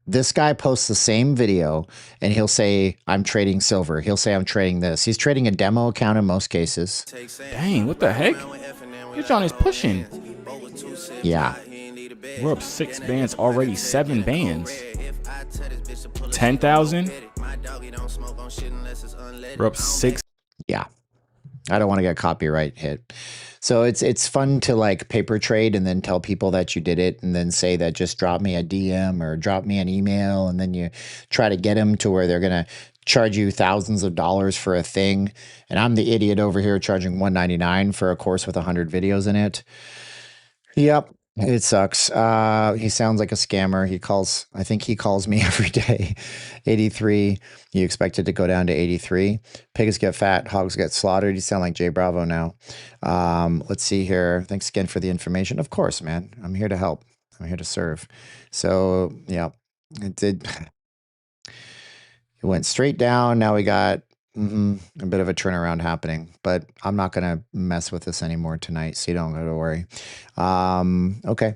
This guy posts the same video and he'll say, I'm trading silver. He'll say, I'm trading this. He's trading a demo account in most cases. Dang, what the heck? Your John is pushing. Yeah. We're up 6 bands already, 7 bands. 10,000. We're up 6. Yeah. I don't want to get copyright hit. So it's fun to like paper trade and then tell people that you did it and then say that just drop me a DM or drop me an email, and then you try to get them to where they're going to charge you thousands of dollars for a thing. And I'm the idiot over here charging $199 for a course with 100 videos in it. Yep. It sucks. He sounds like a scammer. I think he calls me every day. 83. You expect it to go down to 83. Pigs get fat, hogs get slaughtered. You sound like Jay Bravo now. Let's see here. Thanks again for the information. Of course, man. I'm here to help. I'm here to serve. So, yeah, it did. It went straight down. Now we got a bit of a turnaround happening, but I'm not going to mess with this anymore tonight, so you don't have to worry. Okay.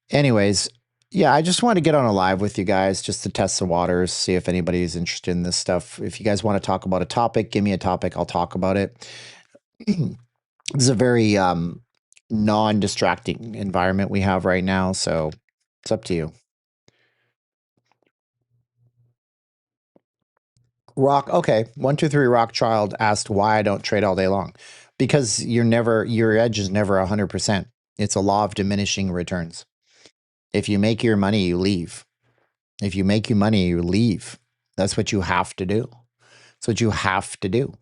Anyways, yeah, I just want to get on a live with you guys just to test the waters, see if anybody's interested in this stuff. If you guys want to talk about a topic, give me a topic. I'll talk about it. This is a very non-distracting environment we have right now, so it's up to you. Rock, okay. 123 Rock Child asked why I don't trade all day long. Because your edge is never 100%. It's a law of diminishing returns. If you make your money, you leave. If you make your money, you leave. That's what you have to do. That's what you have to do.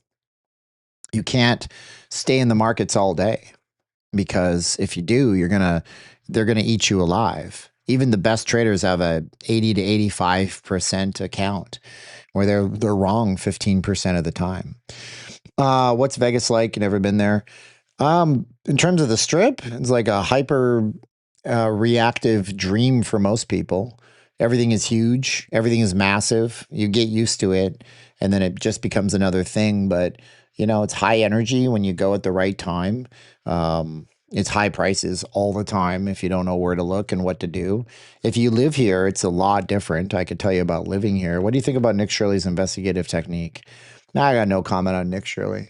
You can't stay in the markets all day, because if you do, they're gonna eat you alive. Even the best traders have a 80 to 85% account where they're wrong 15% of the time. What's Vegas like? Never been there. In terms of the strip, it's like a hyper reactive dream for most people. Everything is huge. Everything is massive. You get used to it, and then it just becomes another thing. But, it's high energy when you go at the right time. It's high prices all the time if you don't know where to look and what to do. If you live here, it's a lot different. I could tell you about living here. What do you think about Nick Shirley's investigative technique? Now, I got no comment on Nick Shirley.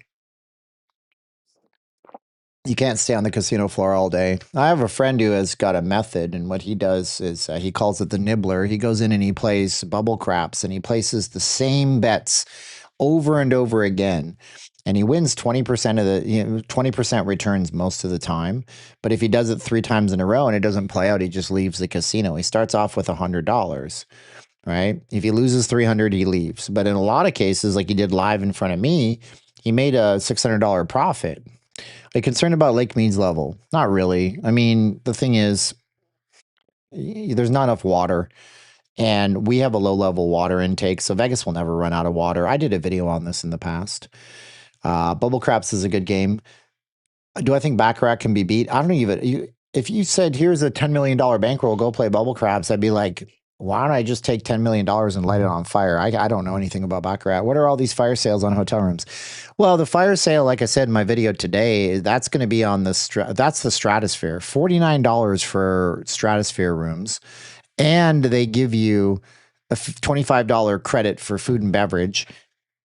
You can't stay on the casino floor all day. I have a friend who has got a method, and what he does is he calls it the nibbler. He goes in and he plays bubble craps, and he places the same bets over and over again. And he wins 20% of the 20% returns most of the time. But if he does it 3 times in a row and it doesn't play out, he just leaves the casino. He starts off with $100, right? If he loses 300, he leaves. But in a lot of cases, like he did live in front of me, he made a $600 profit. Are you concerned about Lake Mead's level? Not really. I mean, the thing is, there's not enough water. And we have a low-level water intake, so Vegas will never run out of water. I did a video on this in the past. Bubble Craps is a good game. Do I think Baccarat can be beat? I don't even. If you said, here's a $10 million bankroll, go play Bubble Craps, I'd be like, why don't I just take $10 million and light it on fire? I don't know anything about Baccarat. What are all these fire sales on hotel rooms? Well, the fire sale, like I said in my video today, that's going to be on that's the Stratosphere. $49 for Stratosphere rooms. And they give you a $25 credit for food and beverage.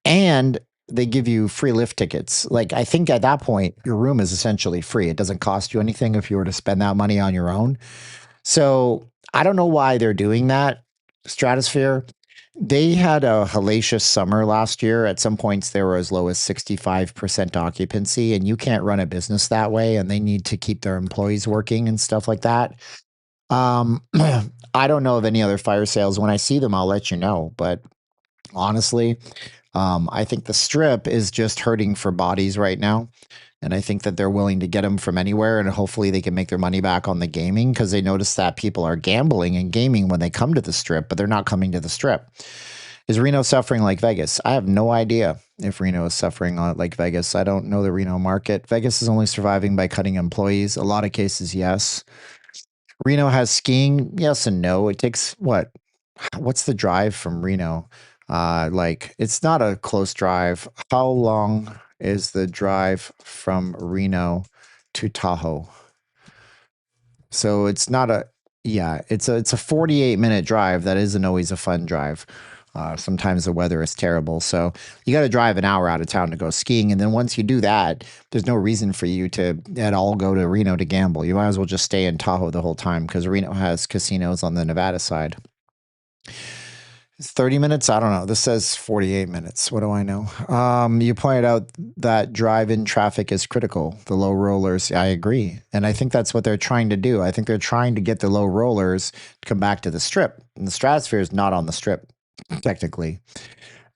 And they give you free lift tickets. Like, I think at that point, your room is essentially free. It doesn't cost you anything if you were to spend that money on your own. So I don't know why they're doing that. Stratosphere, they had a hellacious summer last year. At some points, they were as low as 65% occupancy, and you can't run a business that way, and they need to keep their employees working and stuff like that. I don't know of any other fire sales. When I see them, I'll let you know. But honestly, I think the strip is just hurting for bodies right now. And I think that they're willing to get them from anywhere, and hopefully they can make their money back on the gaming, because they notice that people are gambling and gaming when they come to the strip, but they're not coming to the strip. Is Reno suffering like Vegas? I have no idea if Reno is suffering like Vegas. I don't know the Reno market. Vegas is only surviving by cutting employees. A lot of cases, yes. Reno has skiing. Yes and no. It takes what? What's the drive from Reno? Like it's not a close drive. How long is the drive from Reno to Tahoe? So it's not a yeah, it's a 48-minute drive. That isn't always a fun drive. Sometimes the weather is terrible. So you got to drive an hour out of town to go skiing. And then once you do that, there's no reason for you to at all go to Reno to gamble. You might as well just stay in Tahoe the whole time because Reno has casinos on the Nevada side. 30 minutes? I don't know. This says 48 minutes. What do I know? You pointed out that drive-in traffic is critical. The low rollers, I agree. And I think that's what they're trying to do. I think they're trying to get the low rollers to come back to the strip. And the stratosphere is not on the strip, technically.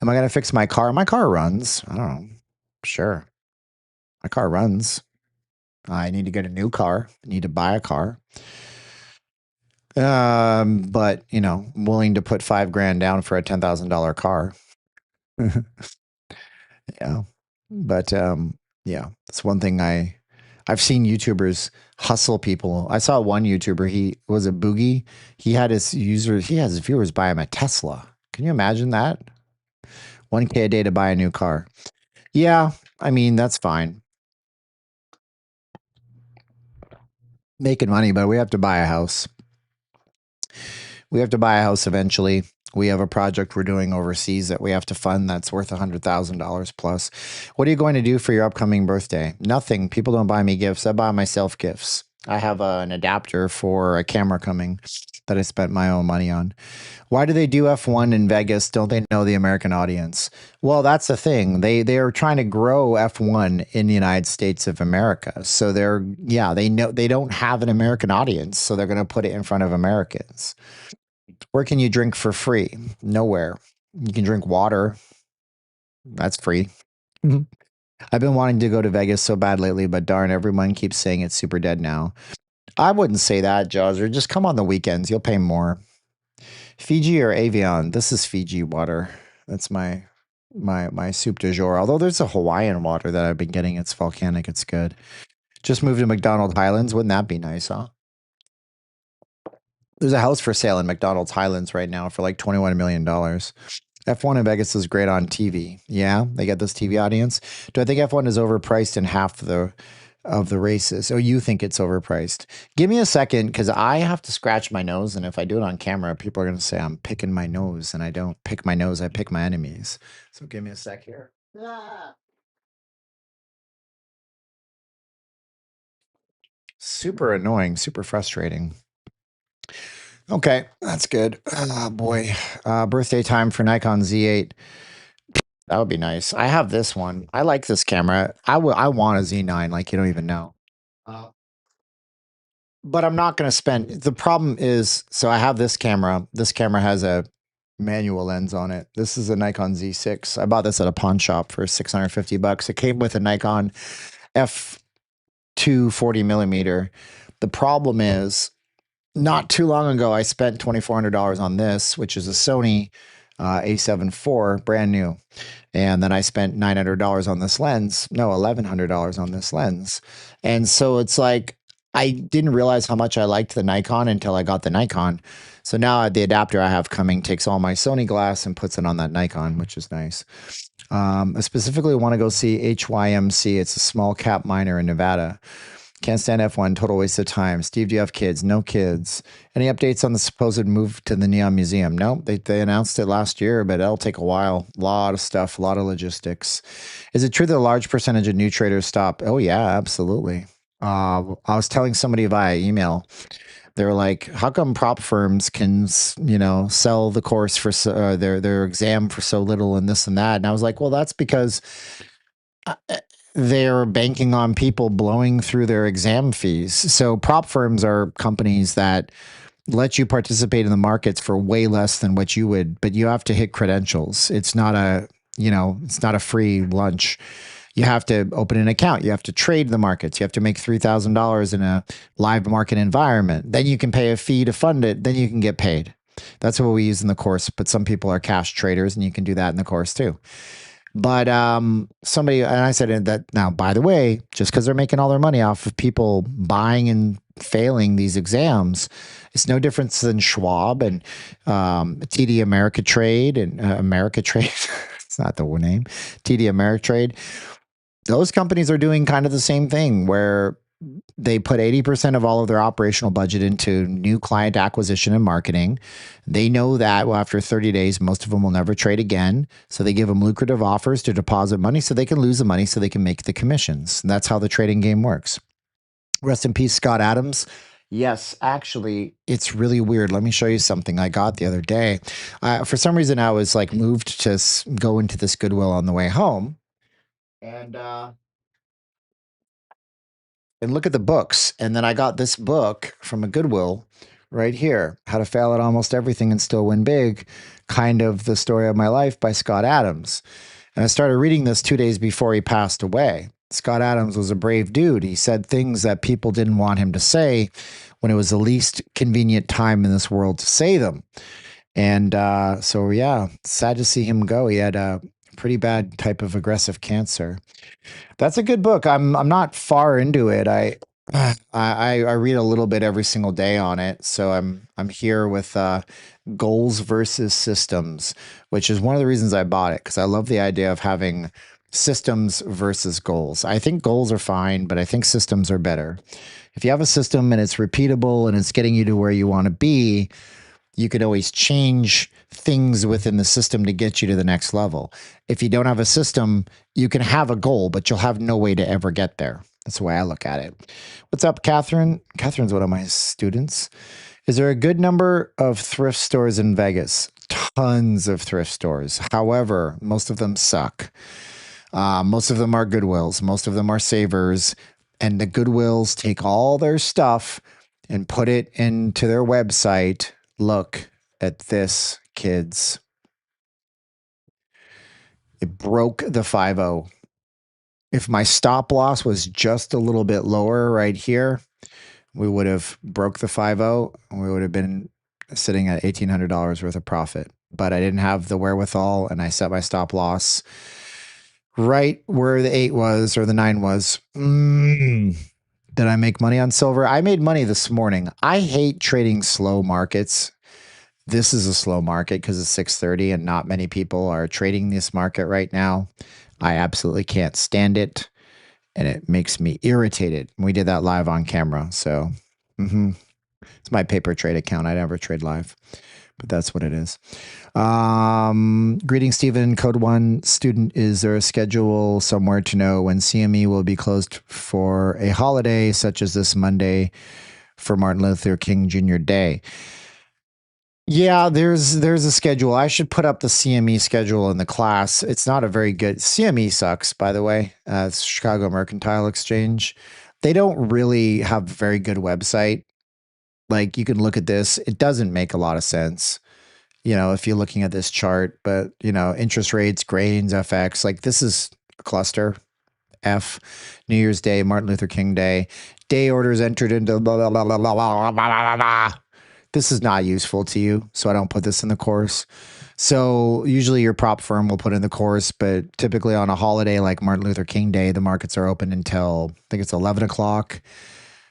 Am I going to fix my car? My car runs. I don't know. Sure. My car runs. I need to get a new car. I need to buy a car. But you know, I'm willing to put $5,000 down for a $10,000 car. Yeah. But yeah, that's one thing I've seen YouTubers hustle people. I saw one YouTuber, he was a Boogie. He has his viewers buy him a Tesla. Can you imagine that? 1K a day to buy a new car. Yeah, I mean, that's fine. Making money, but we have to buy a house. We have to buy a house eventually. We have a project we're doing overseas that we have to fund that's worth $100,000 plus. What are you going to do for your upcoming birthday? Nothing. People don't buy me gifts. I buy myself gifts. I have an adapter for a camera coming that I spent my own money on. Why do they do F1 in Vegas? Don't they know the American audience? Well, that's the thing. They are trying to grow F1 in the United States of America. So they know they don't have an American audience, so they're going to put it in front of Americans. Where can you drink for free? Nowhere. You can drink water. That's free. I've been wanting to go to Vegas so bad lately, but darn, everyone keeps saying it's super dead now. I wouldn't say that, Jawser. Just come on the weekends. You'll pay more. Fiji or Avion? This is Fiji water. That's my soup du jour. Although there's a Hawaiian water that I've been getting. It's volcanic. It's good. Just moved to McDonald Highlands. Wouldn't that be nice, huh? There's a house for sale in McDonald's Highlands right now for like $21 million. F1 in Vegas is great on TV. Yeah, they get this TV audience. Do I think F1 is overpriced in half of the races? Oh, you think it's overpriced? Give me a second because I have to scratch my nose. And if I do it on camera, people are going to say I'm picking my nose. And I don't pick my nose. I pick my enemies. So give me a sec here. Super annoying. Super frustrating. Okay, that's good. Oh boy. Birthday time for Nikon Z8. That would be nice. I have this one. I like this camera. I want a Z9, like you don't even know. But I'm not going to spend. The problem is, so I have this camera. This camera has a manual lens on it. This is a Nikon Z6. I bought this at a pawn shop for $650. It came with a Nikon f2 40mm. The problem is, not too long ago, I spent $2,400 on this, which is a Sony A7 IV, brand new. And then I spent $900 on this lens. No, $1,100 on this lens. And so it's like, I didn't realize how much I liked the Nikon until I got the Nikon. So now the adapter I have coming takes all my Sony glass and puts it on that Nikon, which is nice. I specifically want to go see HYMC. It's a small cap miner in Nevada. Can't stand F1, total waste of time. Steve, do you have kids? No kids. Any updates on the supposed move to the Neon Museum? No, they announced it last year, but it'll take a while. A lot of stuff, a lot of logistics. Is it true that a large percentage of new traders stop? Oh, yeah, absolutely. I was telling somebody via email, they're like, how come prop firms can, sell the course for their exam for so little and this and that? And I was like, well, that's because they're banking on people blowing through their exam fees. So prop firms are companies that let you participate in the markets for way less than what you would, but you have to hit credentials. It's not a free lunch. You have to open an account. You have to trade the markets. You have to make $3,000 in a live market environment. Then you can pay a fee to fund it. Then you can get paid. That's what we use in the course, but some people are cash traders and you can do that in the course too. But somebody, and I said that now, by the way, just because they're making all their money off of people buying and failing these exams, it's no difference than Schwab and TD Ameritrade and Ameritrade. It's not the name. TD Ameritrade. Those companies are doing kind of the same thing where they put 80% of all of their operational budget into new client acquisition and marketing. They know that well, after 30 days, most of them will never trade again. So they give them lucrative offers to deposit money so they can lose the money so they can make the commissions. And that's how the trading game works. Rest in peace, Scott Adams. Yes, actually, it's really weird. Let me show you something I got the other day. For some reason, I was like moved to go into this Goodwill on the way home. And look at the books. And then I got this book from a Goodwill right here, How to Fail at Almost Everything and Still Win Big, kind of the story of my life by Scott Adams. And I started reading this 2 days before he passed away. Scott Adams was a brave dude. He said things that people didn't want him to say when it was the least convenient time in this world to say them. And so, yeah, sad to see him go. He had a pretty bad type of aggressive cancer. That's a good book. I'm not far into it. I read a little bit every single day on it. So I'm here with Goals versus Systems, which is one of the reasons I bought it, because I love the idea of having systems versus goals. I think goals are fine, but I think systems are better. If you have a system and it's repeatable and it's getting you to where you want to be, you could always change things within the system to get you to the next level. If you don't have a system, you can have a goal, but you'll have no way to ever get there. That's the way I look at it. What's up, Catherine? Catherine's one of my students. Is there a good number of thrift stores in Vegas? Tons of thrift stores. However, most of them suck. Most of them are Goodwills. Most of them are Savers. And the Goodwills take all their stuff and put it into their website. Look at this, kids. It broke the 5-0. If my stop loss was just a little bit lower right here, we would have broke the 5-0 and we would have been sitting at $1,800 worth of profit. But I didn't have the wherewithal and I set my stop loss right where the 8 was or the 9 was. Did I make money on silver? I made money this morning. I hate trading slow markets. This is a slow market because it's 6:30 and not many people are trading this market right now. I absolutely can't stand it. And it makes me irritated. We did that live on camera. So it's my paper trade account. I never trade live, but that's what it is. Greetings, Steven. Code 1 student. Is there a schedule somewhere to know when CME will be closed for a holiday such as this Monday for Martin Luther King Jr. Day? Yeah, there's a schedule. I should put up the CME schedule in the class. It's not a very good CME sucks, by the way. It's Chicago Mercantile Exchange. They don't really have a very good website. Like you can look at this. It doesn't make a lot of sense, if you're looking at this chart, but interest rates, grains, FX, like this is a cluster. F, New Year's Day, Martin Luther King Day, day orders entered into blah, blah, blah, blah, blah, blah, blah, blah. This is not useful to you, so I don't put this in the course. So usually your prop firm will put in the course, but typically on a holiday like Martin Luther King Day, the markets are open until, I think it's 11 o'clock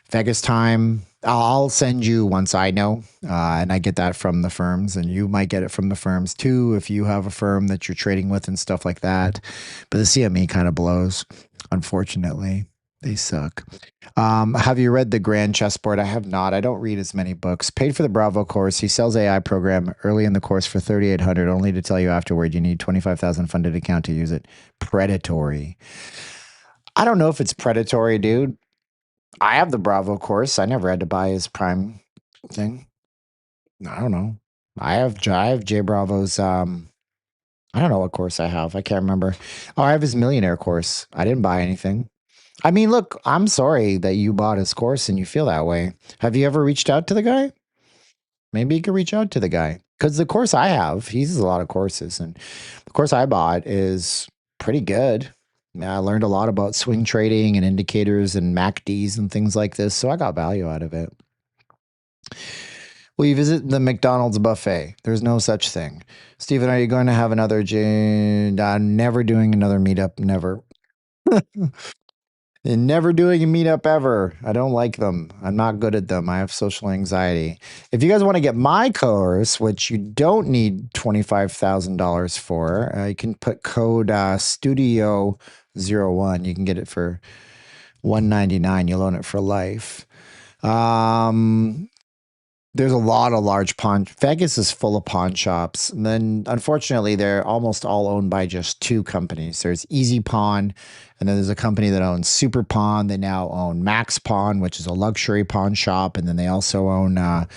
Vegas time. I'll send you once I know, and I get that from the firms, and you might get it from the firms too if you have a firm that you're trading with and stuff like that. But the CME kind of blows, unfortunately. They suck. Have you read The Grand Chessboard? I have not. I don't read as many books. Paid for the Bravo course. He sells AI program early in the course for $3,800, only to tell you afterward you need $25,000 funded account to use it. Predatory. I don't know if it's predatory, dude. I have the Bravo course. I never had to buy his Prime thing. I don't know. I have Jay Bravo's. I don't know what course I have. I can't remember. Oh, I have his millionaire course. I didn't buy anything. I mean, look, I'm sorry that you bought his course and you feel that way. Have you ever reached out to the guy? Maybe you could reach out to the guy. Because the course I have, he has a lot of courses. And the course I bought is pretty good. I learned a lot about swing trading and indicators and MACDs and things like this. So I got value out of it. Will you visit the McDonald's buffet? There's no such thing. Steven, are you going to have another I'm never doing another meetup. Never. And never doing a meetup ever. I don't like them. I'm not good at them. I have social anxiety. If you guys want to get my course, which you don't need $25,000 for, you can put code Studio01. You can get it for $199. You'll own it for life. There's a lot of large pawn. Vegas is full of pawn shops. And then, unfortunately, they're almost all owned by just two companies. There's Easy Pawn, and then there's a company that owns Super Pawn. They now own Max Pawn, which is a luxury pawn shop, and then they also own a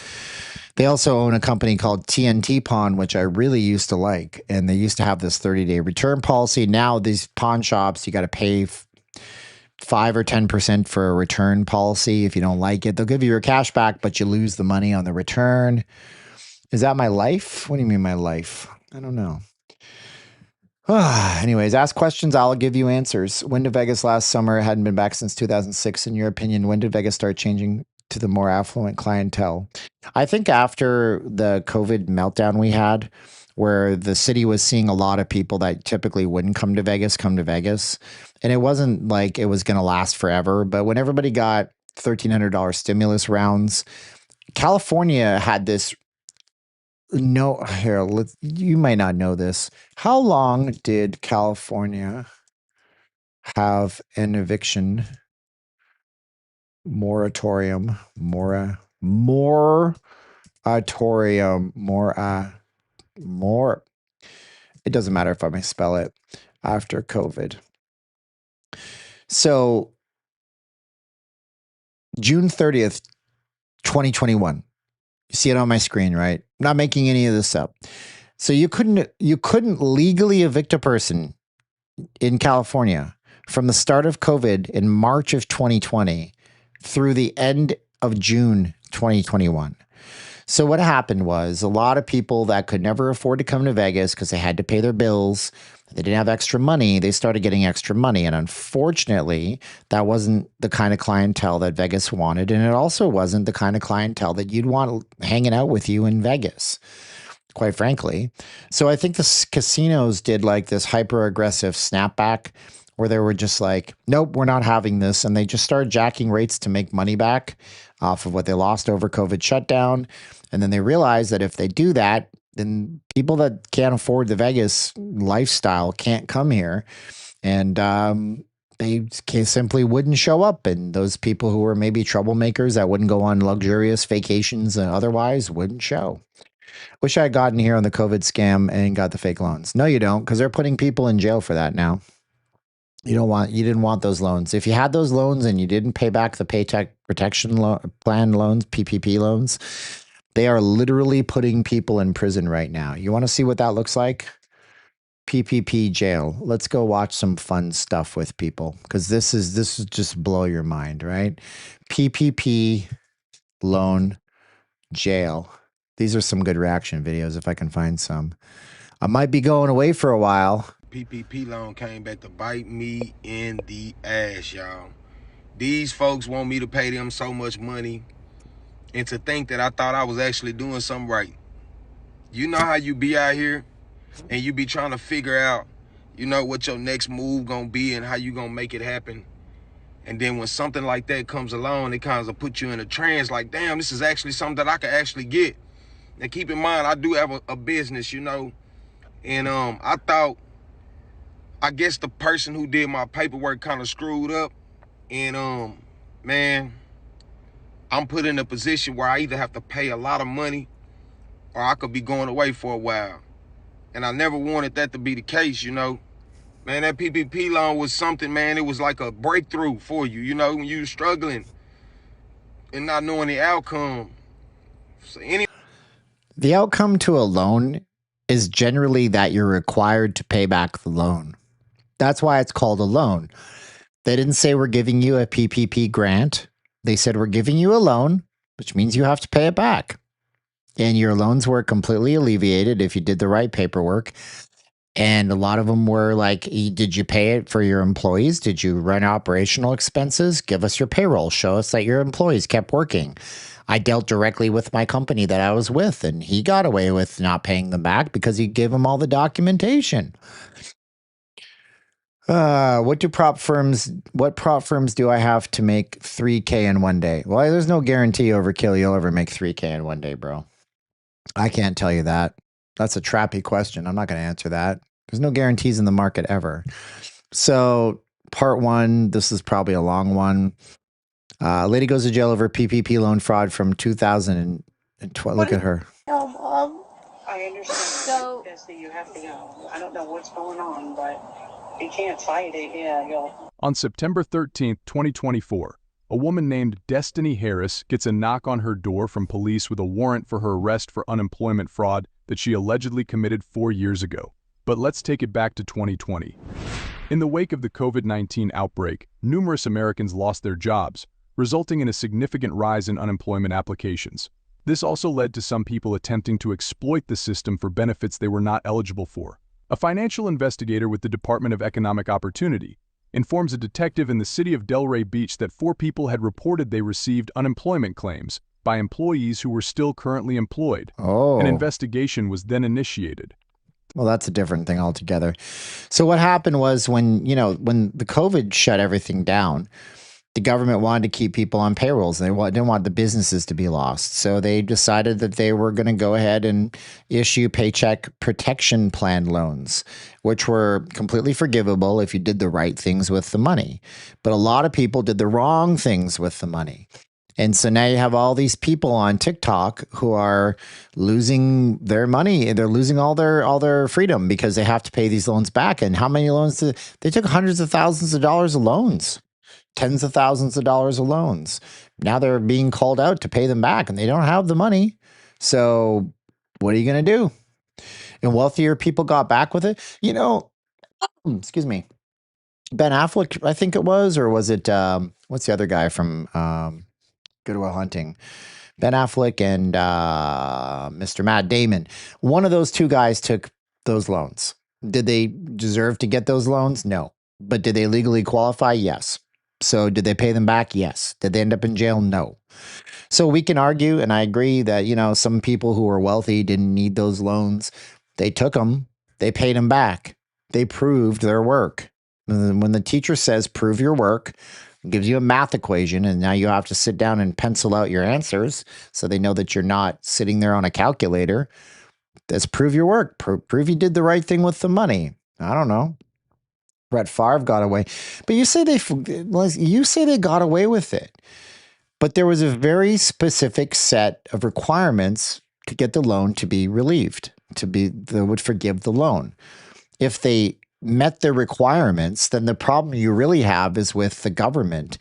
company called TNT Pawn, which I really used to like. And they used to have this 30-day return policy. Now these pawn shops, you got to pay 5 or 10% for a return policy. If you don't like it, they'll give you your cash back, but you lose the money on the return. Is that my life? What do you mean my life? I don't know. Anyways, ask questions. I'll give you answers. When did Vegas last summer? It hadn't been back since 2006. In your opinion, when did Vegas start changing to the more affluent clientele? I think after the COVID meltdown we had, where the city was seeing a lot of people that typically wouldn't come to Vegas. And it wasn't like it was going to last forever. But when everybody got $1,300 stimulus rounds, California had this. No, here, you might not know this. How long did California have an eviction moratorium? It doesn't matter if I misspell it, after COVID. So June 30th, 2021. You see it on my screen, right? I'm not making any of this up. So you couldn't legally evict a person in California from the start of COVID in March of 2020 through the end of June 2021. So what happened was a lot of people that could never afford to come to Vegas because they had to pay their bills, they didn't have extra money, they started getting extra money. And unfortunately, that wasn't the kind of clientele that Vegas wanted. And it also wasn't the kind of clientele that you'd want hanging out with you in Vegas, quite frankly. So I think the casinos did like this hyper aggressive snapback where they were just like, nope, we're not having this. And they just started jacking rates to make money back off of what they lost over COVID shutdown. And then they realized that if they do that, then people that can't afford the Vegas lifestyle can't come here. And they simply wouldn't show up. And those people who were maybe troublemakers that wouldn't go on luxurious vacations and otherwise wouldn't show. Wish I had gotten here on the COVID scam and got the fake loans. No, you don't, because they're putting people in jail for that now. You didn't want those loans. If you had those loans and you didn't pay back the Paycheck Protection Plan loans, PPP loans, they are literally putting people in prison right now. You want to see what that looks like? PPP jail. Let's go watch some fun stuff with people, because this is just blow your mind, right? PPP loan jail. These are some good reaction videos if I can find some. I might be going away for a while. PPP loan came back to bite me in the ass, y'all. These folks want me to pay them so much money, and to think that I thought I was actually doing something right. You know how you be out here and you be trying to figure out, what your next move gonna be and how you gonna make it happen. And then when something like that comes along, it kind of put you in a trance like, damn, this is actually something that I could actually get. And keep in mind, I do have a business, and I guess the person who did my paperwork kind of screwed up. And man, I'm put in a position where I either have to pay a lot of money or I could be going away for a while. And I never wanted that to be the case, Man, that PPP loan was something, man. It was like a breakthrough for you, when you were struggling and not knowing the outcome. So The outcome to a loan is generally that you're required to pay back the loan. That's why it's called a loan. They didn't say we're giving you a PPP grant. They said we're giving you a loan, which means you have to pay it back. And your loans were completely alleviated if you did the right paperwork. And a lot of them were like, did you pay it for your employees? Did you run operational expenses? Give us your payroll. Show us that your employees kept working. I dealt directly with my company that I was with, and he got away with not paying them back because he gave them all the documentation. What prop firms do I have to make 3K in one day? Well, there's no guarantee Overkill you'll ever make 3K in one day, bro. I can't tell you that. That's a trappy question. I'm not going to answer that. There's no guarantees in the market ever. So part one, this is probably a long one. Lady goes to jail over PPP loan fraud from 2012. Look at her. I understand. So you have to go. I don't know what's going on, but you can't fight it. Yeah, you'll. On September 13th, 2024, a woman named Destiny Harris gets a knock on her door from police with a warrant for her arrest for unemployment fraud that she allegedly committed 4 years ago. But let's take it back to 2020. In the wake of the COVID-19 outbreak, numerous Americans lost their jobs, resulting in a significant rise in unemployment applications. This also led to some people attempting to exploit the system for benefits they were not eligible for. A financial investigator with the Department of Economic Opportunity informs a detective in the city of Delray Beach that 4 people had reported they received unemployment claims by employees who were still currently employed. Oh. An investigation was then initiated. Well, that's a different thing altogether. So what happened was when the COVID shut everything down, the government wanted to keep people on payrolls. They didn't want the businesses to be lost. So they decided that they were going to go ahead and issue paycheck protection plan loans, which were completely forgivable if you did the right things with the money. But a lot of people did the wrong things with the money. And so now you have all these people on TikTok who are losing their money, and they're losing all their freedom because they have to pay these loans back. And how many loans they took? Hundreds of thousands of dollars of loans. Tens of thousands of dollars of loans. Now they're being called out to pay them back and they don't have the money. So what are you going to do? And wealthier people got back with it. Excuse me. Ben Affleck, I think it was, or was it, what's the other guy from Good Will Hunting? Ben Affleck and Mr. Matt Damon. One of those two guys took those loans. Did they deserve to get those loans? No. But did they legally qualify? Yes. So did they pay them back? Yes. Did they end up in jail? No. So we can argue, and I agree that, some people who were wealthy didn't need those loans. They took them. They paid them back. They proved their work. When the teacher says, prove your work, gives you a math equation, and now you have to sit down and pencil out your answers so they know that you're not sitting there on a calculator. That's prove your work. Prove you did the right thing with the money. I don't know. Brett Favre got away, but you say they got away with it. But there was a very specific set of requirements to get the loan to be relieved, that would forgive the loan. If they met the requirements, then the problem you really have is with the government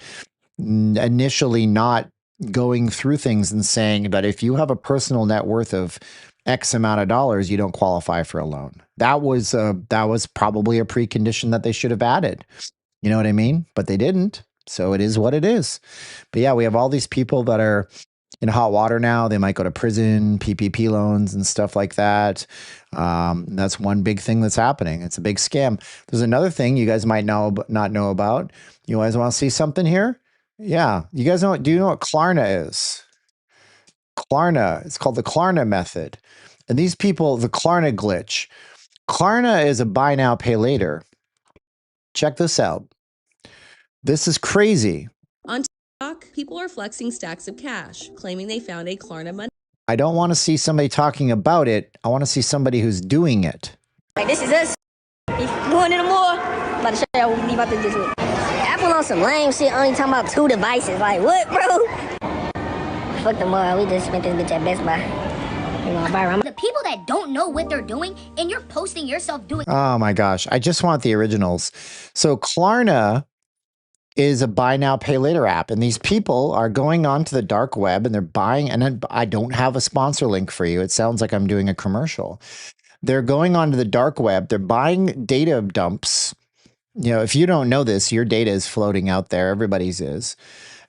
initially not going through things and saying that if you have a personal net worth of X amount of dollars, you don't qualify for a loan. That was probably a precondition that they should have added. You know what I mean? But they didn't. So it is what it is. But yeah, we have all these people that are in hot water now. They might go to prison, PPP loans and stuff like that. That's one big thing that's happening. It's a big scam. There's another thing you guys might not know about. You guys want to see something here? Yeah. You guys do you know what Klarna is? Klarna. It's called the Klarna method. And these people, the Klarna glitch. Klarna is a buy now, pay later. Check this out. This is crazy. On TikTok, people are flexing stacks of cash, claiming they found a Klarna money. I don't want to see somebody talking about it. I want to see somebody who's doing it. Like, this is us. If going into more, about to show y'all what we about to do. Apple on some lame shit, only talking about 2 devices. Like, what, bro? Fuck the more. We just spent this bitch at Best Buy. The people that don't know what they're doing, and you're posting yourself doing. Oh my gosh. I just want the originals. So Klarna is a buy now, pay later app. And these people are going onto the dark web and they're buying, and I don't have a sponsor link for you. It sounds like I'm doing a commercial. They're going onto the dark web. They're buying data dumps. If you don't know this, your data is floating out there. Everybody's is.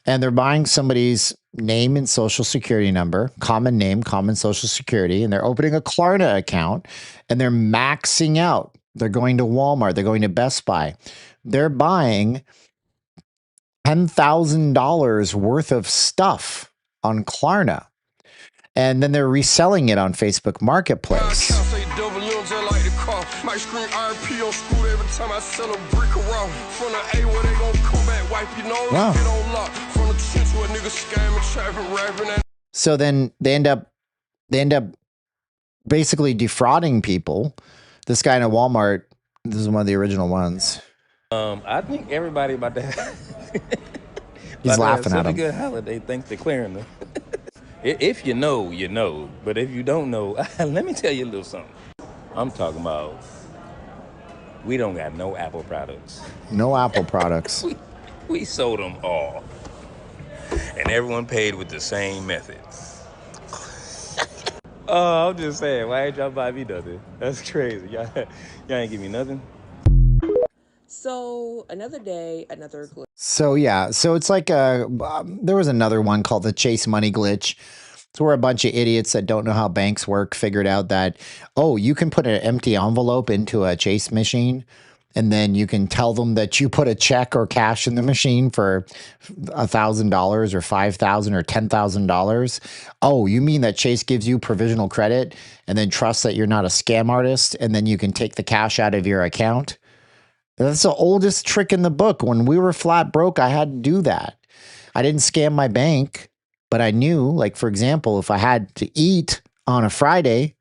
And they're buying somebody's name and social security number, common name, common social security, and they're opening a Klarna account and they're maxing out They're going to Walmart. They're going to Best Buy. They're buying $10,000 worth of stuff on Klarna. And then they're reselling it on Facebook Marketplace. Wow. So then they end up basically defrauding people. This guy in a Walmart, this is one of the original ones. I think everybody about to He's laughing at him. Such a good holiday thanks to clearing them. If you know, you know. But if you don't know, let me tell you a little something. I'm talking about we don't got no Apple products. No Apple products. we sold them all. And everyone paid with the same methods. Oh, I'm just saying, why ain't y'all buy me nothing? That's crazy. Y'all ain't give me nothing. So another day, another glitch. So yeah, so it's like there was another one called the Chase Money Glitch. It's where a bunch of idiots that don't know how banks work figured out that, oh, you can put an empty envelope into a Chase machine, and then you can tell them that you put a check or cash in the machine for $1,000 or $5,000 or $10,000. Oh, you mean that Chase gives you provisional credit and then trusts that you're not a scam artist, and then you can take the cash out of your account? That's the oldest trick in the book. When we were flat broke, I had to do that. I didn't scam my bank, but I knew, like, for example, if I had to eat on a Friday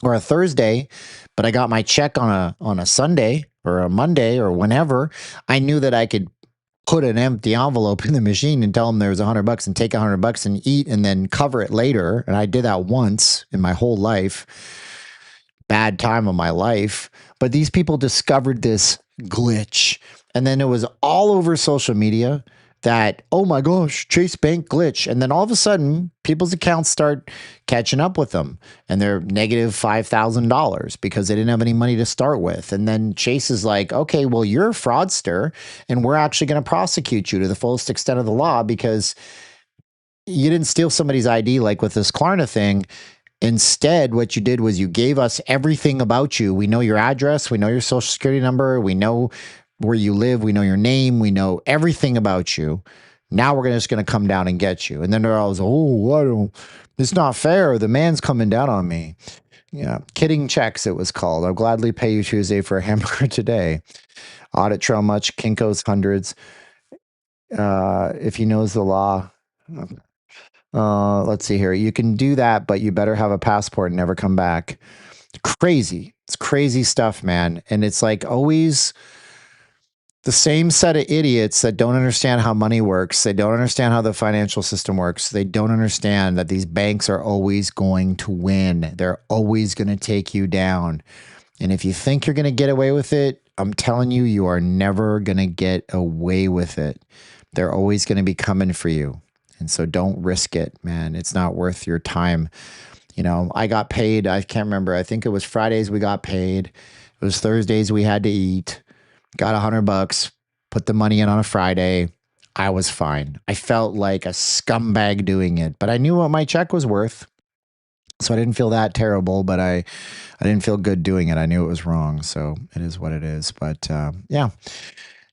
or a Thursday, but I got my check on a Sunday or a Monday or whenever, I knew that I could put an empty envelope in the machine and tell them there was $100 and take $100 and eat and then cover it later. And I did that once in my whole life. Bad time of my life. But these people discovered this glitch, and then it was all over social media that, oh my gosh, Chase Bank glitch. And then all of a sudden, people's accounts start catching up with them, and they're negative $5,000 because they didn't have any money to start with. And then Chase is like, okay, well, you're a fraudster, and we're actually going to prosecute you to the fullest extent of the law because you didn't steal somebody's ID like with this Klarna thing. Instead, what you did was you gave us everything about you. We know your address. We know your social security number. We know where you live. We know your name. We know everything about you. Now we're just going to come down and get you. And then they're always, oh, it's not fair. The man's coming down on me. Yeah. Kidding checks, it was called. I'll gladly pay you Tuesday for a hamburger today. Audit trail much. Kinko's hundreds. If he knows the law. Let's see here. You can do that, but you better have a passport and never come back. Crazy. It's crazy stuff, man. And it's like always the same set of idiots that don't understand how money works. They don't understand how the financial system works. They don't understand that these banks are always going to win. They're always going to take you down. And if you think you're going to get away with it, I'm telling you, you are never going to get away with it. They're always going to be coming for you. And so don't risk it, man. It's not worth your time. You know, I got paid. I can't remember. I think it was Fridays we got paid. It was Thursdays we had to eat. Got $100, put the money in on a Friday. I was fine. I felt like a scumbag doing it, but I knew what my check was worth. So I didn't feel that terrible, but I didn't feel good doing it. I knew it was wrong. So it is what it is. But yeah.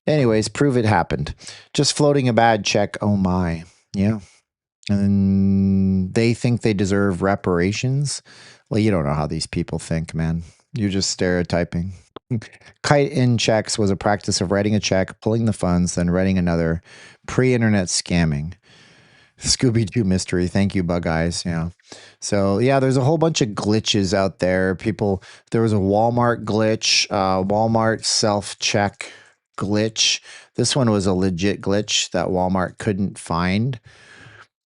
Anyways, prove it happened. Just floating a bad check. Oh my. Yeah. And they think they deserve reparations. Well, you don't know how these people think, man. You're just stereotyping. Kite-in checks was a practice of writing a check, pulling the funds, then writing another. Pre-internet scamming. Scooby-Doo mystery. Thank you, Bug Eyes. Yeah. So, yeah, there's a whole bunch of glitches out there. There was a Walmart glitch, Walmart self-check glitch. This one was a legit glitch that Walmart couldn't find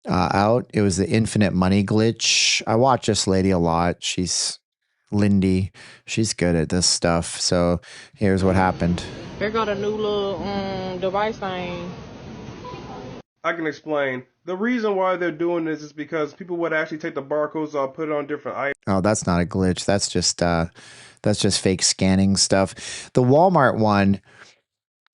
out. It was the infinite money glitch. I watch this lady a lot. She's Lindy. She's good at this stuff. So here's what happened. They got a new little device thing. I can explain. The reason why they're doing this is because people would actually take the barcodes off, put it on different items. Oh, that's not a glitch. That's just fake scanning stuff. The Walmart one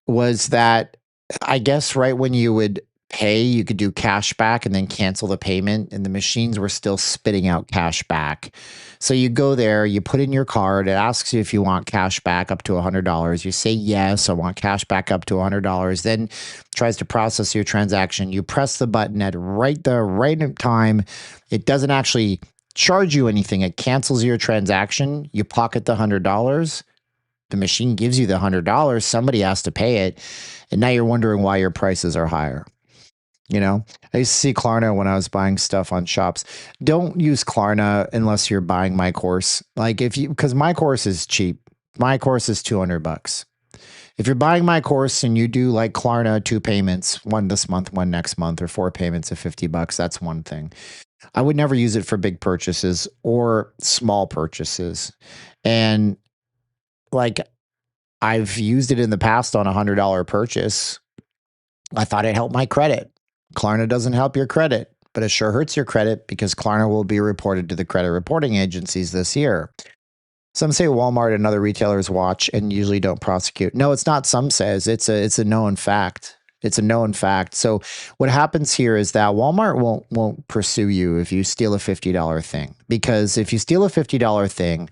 was that, I guess, right when you would pay, you could do cash back and then cancel the payment, and the machines were still spitting out cash back. So you go there, you put in your card, it asks you if you want cash back up to $100. You say yes, I want cash back up to $100. Then tries to process your transaction. You press the button at right time. It doesn't actually charge you anything. It cancels your transaction. You pocket the $100. The machine gives you the $100. Somebody has to pay it, and now you're wondering why your prices are higher. You know, I used to see Klarna when I was buying stuff on shops. Don't use Klarna unless you're buying my course. Like because my course is cheap. My course is $200. If you're buying my course and you do like Klarna 2 payments, one this month, one next month, or 4 payments of $50, that's one thing. I would never use it for big purchases or small purchases. And like I've used it in the past on a $100 purchase. I thought it helped my credit. Klarna doesn't help your credit, but it sure hurts your credit because Klarna will be reported to the credit reporting agencies this year. Some say Walmart and other retailers watch and usually don't prosecute. No, it's not some says. It's a known fact. It's a known fact. So what happens here is that Walmart won't pursue you if you steal a $50 thing, because if you steal a $50 thing,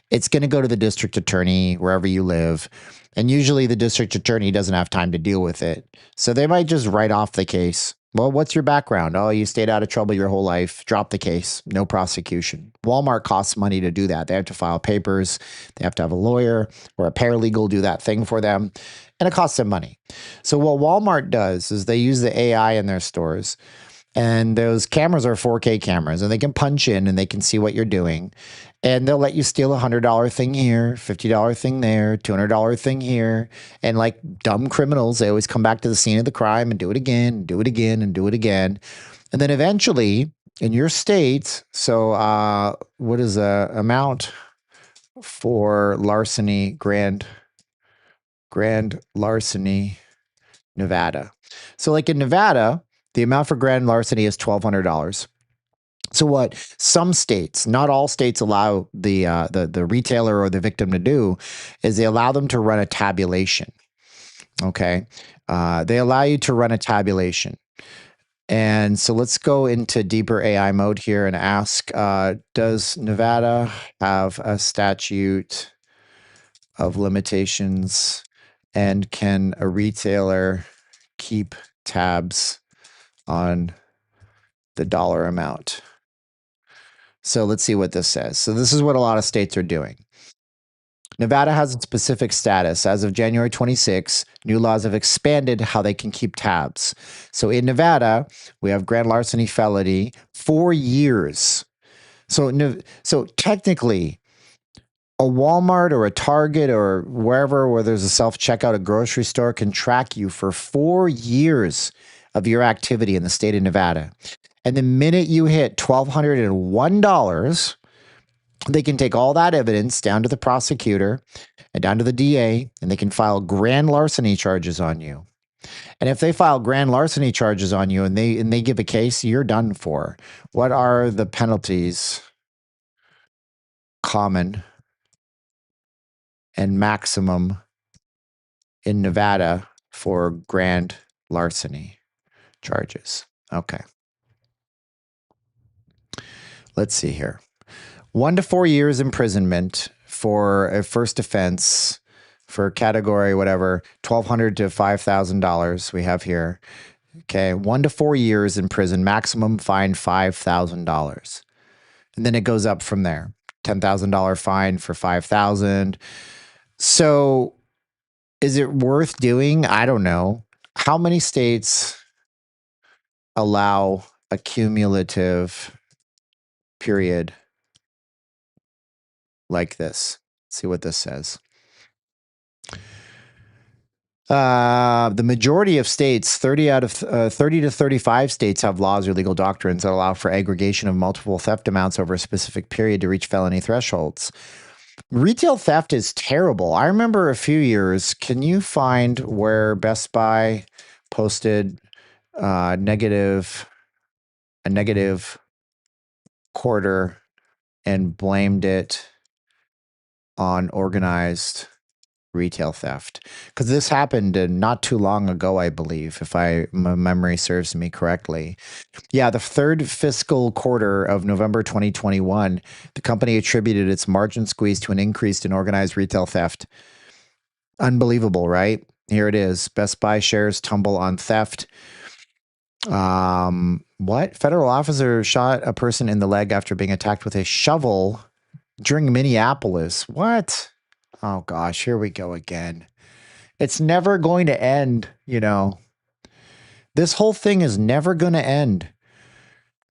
it's going to go to the district attorney wherever you live. And usually the district attorney doesn't have time to deal with it. So they might just write off the case. Well, what's your background? Oh, you stayed out of trouble your whole life. Drop the case. No prosecution. Walmart costs money to do that. They have to file papers. They have to have a lawyer or a paralegal do that thing for them. And it costs them money. So what Walmart does is they use the AI in their stores. And those cameras are 4K cameras, and they can punch in and they can see what you're doing. And they'll let you steal a $100 thing here, $50 thing there, $200 thing here. And like dumb criminals, they always come back to the scene of the crime and do it again, and do it again, and do it again. And then eventually in your state, so what is the amount for larceny, grand larceny, Nevada? So like in Nevada, the amount for grand larceny is $1,200. So what some states, not all states, allow the retailer or the victim to do is they allow them to run a tabulation. Okay, they allow you to run a tabulation. And so let's go into deeper AI mode here and ask, does Nevada have a statute of limitations, and can a retailer keep tabs on the dollar amount? So let's see what this says. So this is what a lot of states are doing. Nevada has a specific status. As of January 26, new laws have expanded how they can keep tabs. So in Nevada, we have grand larceny felony, 4 years. So technically, a Walmart or a Target or wherever where there's a self-checkout, a grocery store can track you for 4 years of your activity in the state of Nevada. And the minute you hit $1,201, they can take all that evidence down to the prosecutor and down to the DA, and they can file grand larceny charges on you. And if they file grand larceny charges on you and they give a case, you're done for. What are the penalties, common and maximum, in Nevada for grand larceny charges? Okay. Let's see here. 1 to 4 years imprisonment for a first offense for category whatever, $1,200 to $5,000 we have here. Okay, 1 to 4 years in prison, maximum fine $5,000. And then it goes up from there. $10,000 fine for 5,000. So is it worth doing? I don't know. How many states allow a cumulative period like this? Let's see what this says. The majority of states, 30 to 35 states, have laws or legal doctrines that allow for aggregation of multiple theft amounts over a specific period to reach felony thresholds. Retail theft is terrible. I remember a few years. Can you find where Best Buy posted a negative quarter and blamed it on organized retail theft. Because this happened not too long ago, I believe, if my memory serves me correctly. Yeah, the third fiscal quarter of November 2021, the company attributed its margin squeeze to an increase in organized retail theft. Unbelievable, right? Here it is. Best Buy shares tumble on theft. What? Federal officer shot a person in the leg after being attacked with a shovel during Minneapolis. What? Oh gosh, here we go again. It's never going to end, you know. This whole thing is never going to end.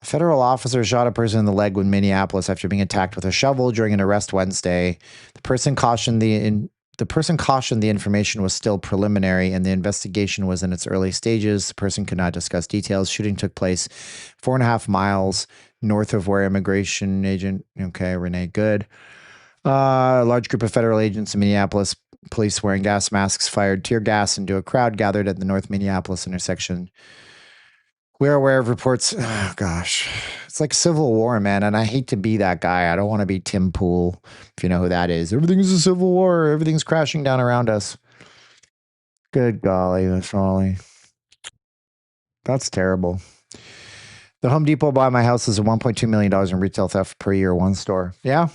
A federal officer shot a person in the leg in Minneapolis after being attacked with a shovel during an arrest Wednesday. The person cautioned the information was still preliminary and the investigation was in its early stages. The person could not discuss details. Shooting took place 4.5 miles north of where immigration agent, Renee Good. A large group of federal agents in Minneapolis, police wearing gas masks, fired tear gas into a crowd gathered at the North Minneapolis intersection. We're aware of reports. Oh, gosh. It's like Civil War, man. And I hate to be that guy. I don't want to be Tim Pool, if you know who that is. Everything's a civil war. Everything's crashing down around us. Good golly, Miss Raleigh. That's terrible. The Home Depot by my house is a $1.2 million in retail theft per year, one store. Yeah,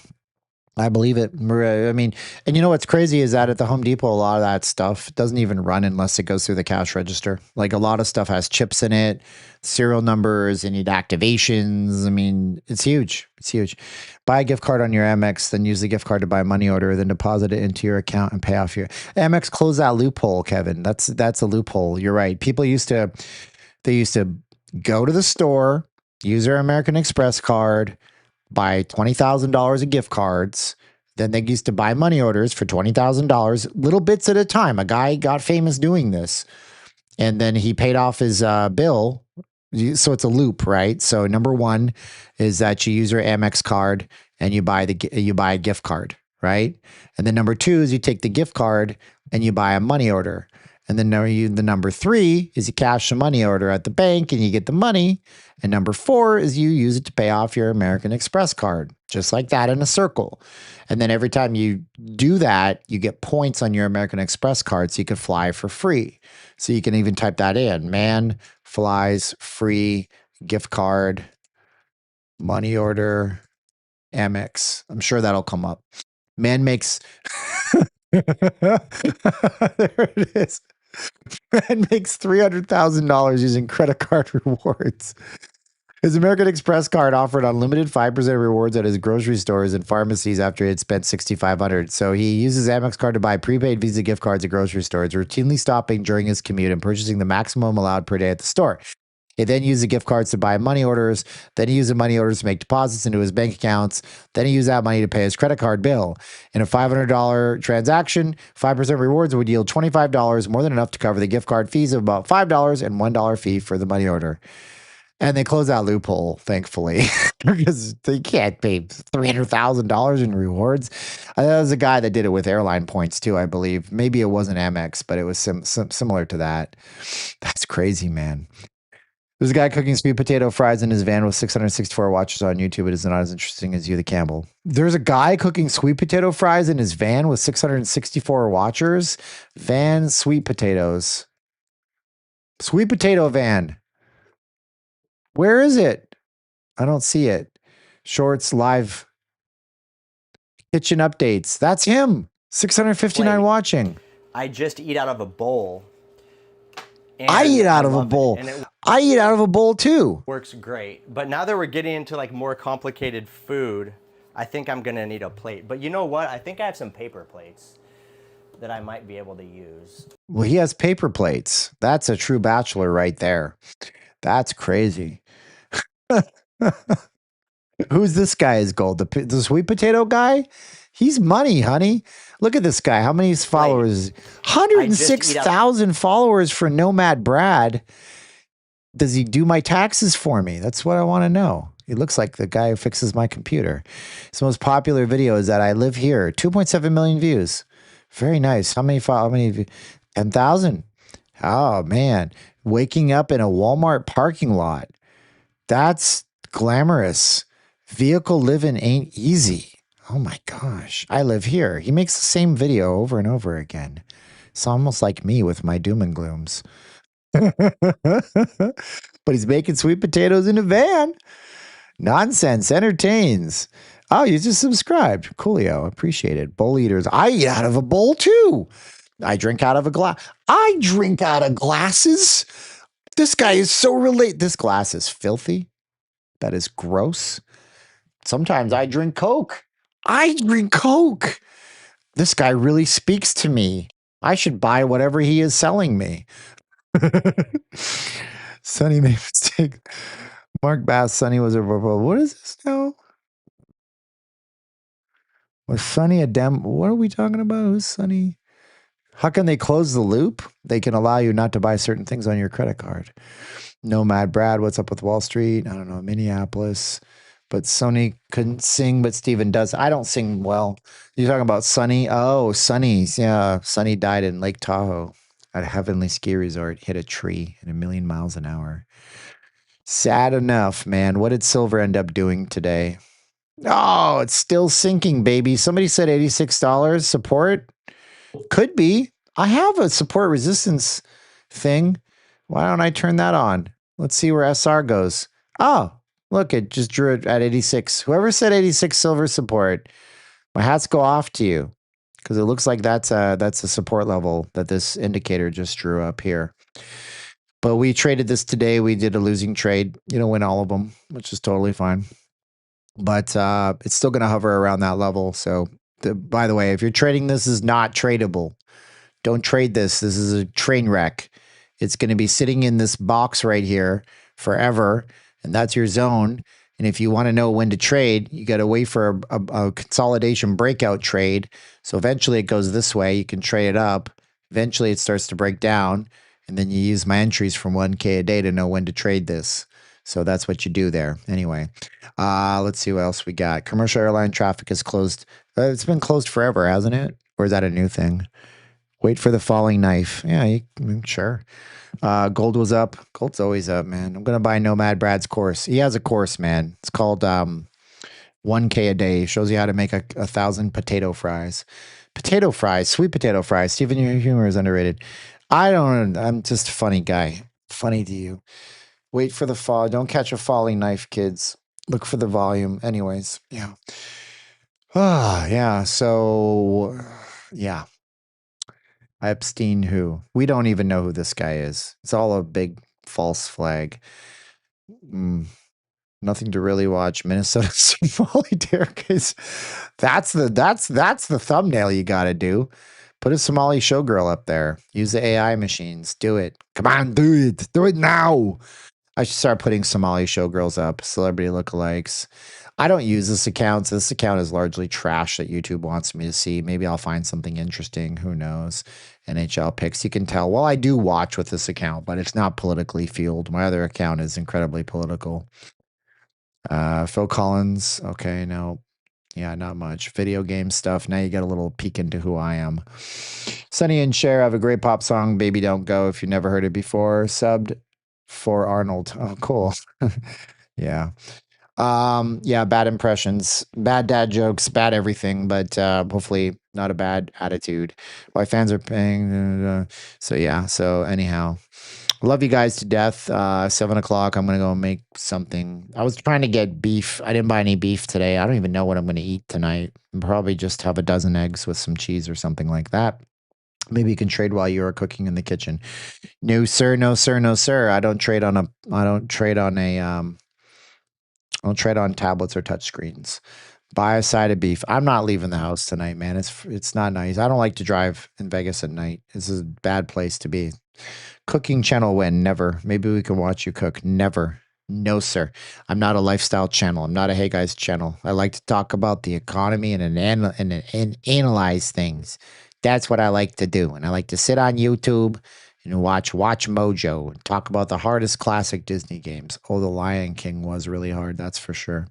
I believe it. I mean, and you know what's crazy is that at the Home Depot, a lot of that stuff doesn't even run unless it goes through the cash register. Like a lot of stuff has chips in it, serial numbers, and need activations. I mean, it's huge. It's huge. Buy a gift card on your Amex, then use the gift card to buy a money order, then deposit it into your account and pay off your Amex. Close that loophole, Kevin. That's a loophole. You're right. People used to go to the store, use their American Express card, buy $20,000 of gift cards. Then they used to buy money orders for $20,000, little bits at a time. A guy got famous doing this. And then he paid off his bill. So it's a loop, right? So number one is that you use your Amex card and you buy a gift card, right? And then number two is you take the gift card and you buy a money order. And then the number three is you cash a money order at the bank and you get the money. And number four is you use it to pay off your American Express card, just like that in a circle. And then every time you do that, you get points on your American Express card so you can fly for free. So you can even type that in. Man flies free gift card, money order, Amex. I'm sure that'll come up. Man makes... There it is. Man makes $300,000 using credit card rewards. His American Express card offered unlimited 5% rewards at his grocery stores and pharmacies after he had spent $6,500. So he uses Amex card to buy prepaid Visa gift cards at grocery stores, routinely stopping during his commute and purchasing the maximum allowed per day at the store. He then used the gift cards to buy money orders. Then he used the money orders to make deposits into his bank accounts. Then he used that money to pay his credit card bill. In a $500 transaction, 5% rewards would yield $25, more than enough to cover the gift card fees of about $5 and $1 fee for the money order. And they closed that loophole, thankfully, because they can't pay $300,000 in rewards. There was a guy that did it with airline points too, I believe. Maybe it wasn't Amex, but it was similar to that. That's crazy, man. There's a guy cooking sweet potato fries in his van with 664 watchers on YouTube. It is not as interesting as you, the Campbell. There's a guy cooking sweet potato fries in his van with 664 watchers. Van sweet potatoes. Sweet potato van. Where is it? I don't see it. Shorts, live. Kitchen updates. That's him. 659 watching. I just eat out of a bowl. I eat out of a bowl. I eat out of a bowl too. Works great. But now that we're getting into like more complicated food, I think I'm gonna need a plate. But you know what? I think I have some paper plates that I might be able to use. Well, he has paper plates. That's a true bachelor right there. That's crazy. Who's this guy is gold? The sweet potato guy? He's money, honey. Look at this guy. How many followers? 106,000 followers for Nomad Brad. Does he do my taxes for me? That's what I want to know. He looks like the guy who fixes my computer. His most popular video is that I live here. 2.7 million views. Very nice. How many 10,000? Oh, man. Waking up in a Walmart parking lot. That's glamorous. Vehicle living ain't easy. Oh my gosh. I live here. He makes the same video over and over again. It's almost like me with my doom and glooms. But he's making sweet potatoes in a van. Nonsense entertains. Oh, you just subscribed. Coolio. Appreciate it. Bowl eaters. I eat out of a bowl too. I drink out of a glass. I drink out of glasses. This guy is so relate. This glass is filthy. That is gross. Sometimes I drink Coke. I drink Coke. This guy really speaks to me. I should buy whatever he is selling me. Sonny made a mistake. Mark Bass, Sonny was a what is this now? Was Sonny a dem? What are we talking about? Who's Sonny? How can they close the loop? They can allow you not to buy certain things on your credit card. Nomad Brad, what's up with Wall Street? I don't know, Minneapolis. But Sony couldn't sing, but Steven does. I don't sing well. You're talking about Sonny? Oh, Sonny's. Yeah, Sonny died in Lake Tahoe at a Heavenly Ski Resort. Hit a tree at 1,000,000 miles an hour. Sad enough, man. What did Silver end up doing today? Oh, it's still sinking, baby. Somebody said $86 support. Could be. I have a support resistance thing. Why don't I turn that on? Let's see where SR goes. Oh, look, it just drew it at 86. Whoever said 86 silver support, my hats go off to you because it looks like that's a support level that this indicator just drew up here. But we traded this today. We did a losing trade. You don't win all of them, which is totally fine. But it's still going to hover around that level. So, by the way, if you're trading this is not tradable. Don't trade this. This is a train wreck. It's going to be sitting in this box right here forever, and that's your zone. And if you want to know when to trade, you got to wait for a consolidation breakout trade. So eventually it goes this way. You can trade it up. Eventually it starts to break down, and then you use my entries from 1K a day to know when to trade this. So that's what you do there. Anyway, let's see what else we got. Commercial airline traffic is closed. It's been closed forever, hasn't it? Or is that a new thing? Wait for the falling knife. Yeah, sure. Gold was up. Gold's always up, man. I'm going to buy Nomad Brad's course. He has a course, man. It's called 1K a day. Shows you how to make 1,000 potato fries. Potato fries, sweet potato fries. Steven, your humor is underrated. I'm just a funny guy. Funny to you. Wait for the fall. Don't catch a falling knife, kids. Look for the volume. Anyways, yeah. Yeah. So, yeah. Epstein who? We don't even know who this guy is. It's all a big false flag. Nothing to really watch. Minnesota Somali Derek is that's the thumbnail you gotta do. Put a Somali showgirl up there. Use the AI machines. Do it. Come on, do it. Do it now. I should start putting Somali showgirls up. Celebrity lookalikes. I don't use this account. So this account is largely trash that YouTube wants me to see. Maybe I'll find something interesting. Who knows? NHL picks. You can tell. Well, I do watch with this account, but it's not politically fueled. My other account is incredibly political. Phil Collins. Okay, no. Yeah, not much. Video game stuff. Now you get a little peek into who I am. Sonny and Cher have a great pop song, Baby Don't Go, if you never heard it before. Subbed for Arnold. Oh, cool. Yeah. Yeah, bad impressions, bad dad jokes, bad everything, but hopefully not a bad attitude. Why fans are paying. So yeah, so anyhow, love you guys to death. 7 o'clock, I'm gonna go make something. I was trying to get beef. I didn't buy any beef today. I don't even know what I'm gonna eat tonight. Probably just have a dozen eggs with some cheese or something like that. Maybe you can trade while you are cooking in the kitchen. No, sir, no, sir, no, sir. I don't trade on tablets or touchscreens. Buy a side of beef. I'm not leaving the house tonight, man. It's not nice. I don't like to drive in Vegas at night. This is a bad place to be. Cooking channel win. Never. Maybe we can watch you cook. Never. No, sir. I'm not a lifestyle channel. I'm not a Hey Guys channel. I like to talk about the economy and analyze things. That's what I like to do. And I like to sit on YouTube and watch Mojo and talk about the hardest classic Disney games. Oh, The Lion King was really hard, that's for sure.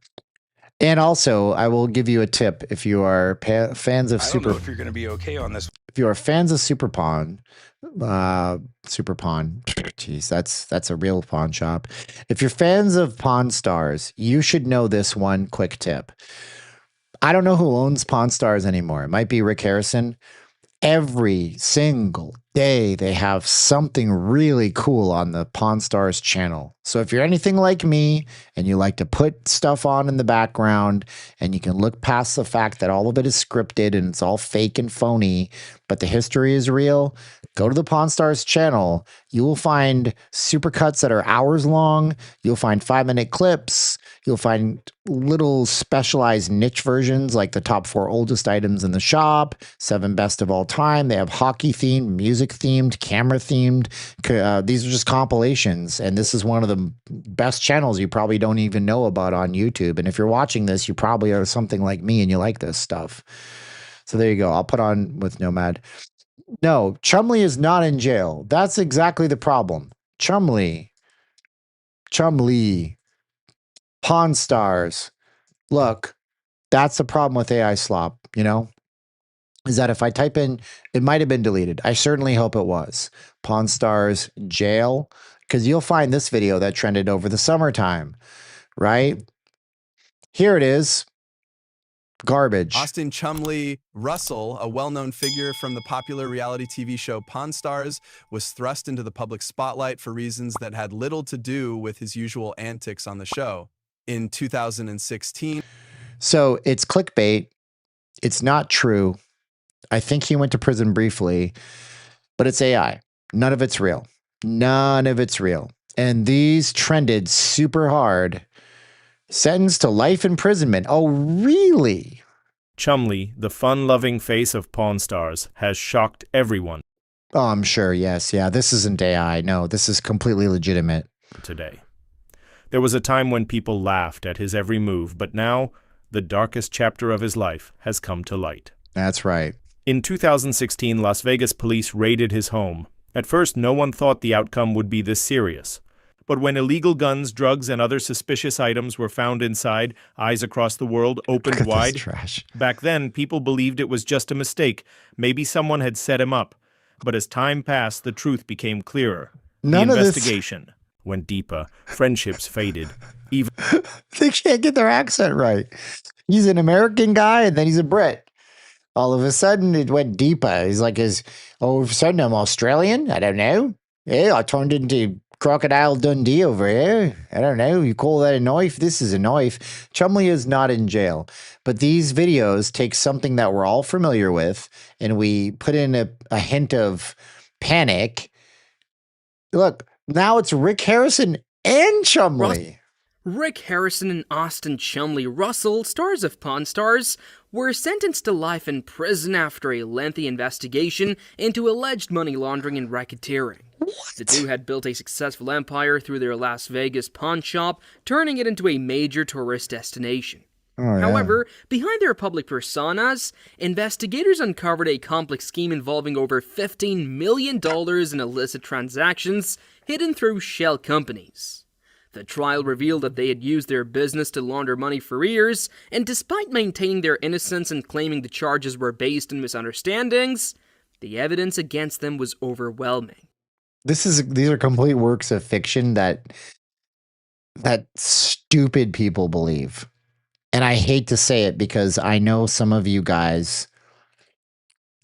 And also, I will give you a tip if you are fans of I don't know if you're going to be okay on this. If you are fans of Super Pawn, jeez, that's a real pawn shop. If you're fans of Pawn Stars, you should know this one quick tip. I don't know who owns Pawn Stars anymore. It might be Rick Harrison. Every single day they have something really cool on the Pawn Stars channel. So if you're anything like me and you like to put stuff on in the background and you can look past the fact that all of it is scripted and it's all fake and phony, but the history is real, go to the Pawn Stars channel. You will find supercuts that are hours long. You'll find 5-minute clips. You'll find little specialized niche versions like the top 4 oldest items in the shop, 7 best of all time. They have hockey themed, music themed, camera themed. These are just compilations. And this is one of the best channels you probably don't even know about on YouTube. And if you're watching this, you probably are something like me and you like this stuff. So there you go. I'll put on with Nomad. No, Chumley is not in jail. That's exactly the problem. Chumley. Pawn Stars. Look, that's the problem with AI slop, you know, is that if I type in, it might have been deleted. I certainly hope it was. Pawn Stars jail, because you'll find this video that trended over the summertime, right? Here it is. Garbage. Austin Chumley Russell, a well-known figure from the popular reality TV show Pawn Stars, was thrust into the public spotlight for reasons that had little to do with his usual antics on the show. In 2016. So it's clickbait. It's not true. I think he went to prison briefly, but it's AI. None of it's real. None of it's real. And these trended super hard. Sentenced to life imprisonment. Oh, really? Chumley, the fun-loving face of Pawn Stars, has shocked everyone. Oh, I'm sure. Yes. Yeah. This isn't AI. No, this is completely legitimate. Today. There was a time when people laughed at his every move, but now the darkest chapter of his life has come to light. That's right. In 2016, Las Vegas police raided his home. At first, no one thought the outcome would be this serious. But when illegal guns, drugs, and other suspicious items were found inside, eyes across the world opened wide. Trash. Back then, people believed it was just a mistake. Maybe someone had set him up. But as time passed, the truth became clearer. None the of this investigation went deeper. Friendships faded. Even they can't get their accent right. He's an American guy, and then he's a Brit. All of a sudden, it went deeper. He's like, all of a sudden, I'm Australian? I don't know. Yeah, I turned into Crocodile Dundee over here. I don't know. You call that a knife? This is a knife. Chumley is not in jail. But these videos take something that we're all familiar with, and we put in a hint of panic. Look, now it's Rick Harrison and Chumley. Rick Harrison and Austin Chumley Russell, stars of Pawn Stars, were sentenced to life in prison after a lengthy investigation into alleged money laundering and racketeering. What? The two had built a successful empire through their Las Vegas pawn shop, turning it into a major tourist destination. Oh, yeah. However, behind their public personas, investigators uncovered a complex scheme involving over $15 million in illicit transactions hidden through shell companies. The trial revealed that they had used their business to launder money for years, and despite maintaining their innocence and claiming the charges were based on misunderstandings, the evidence against them was overwhelming. These are complete works of fiction that stupid people believe. And I hate to say it because I know some of you guys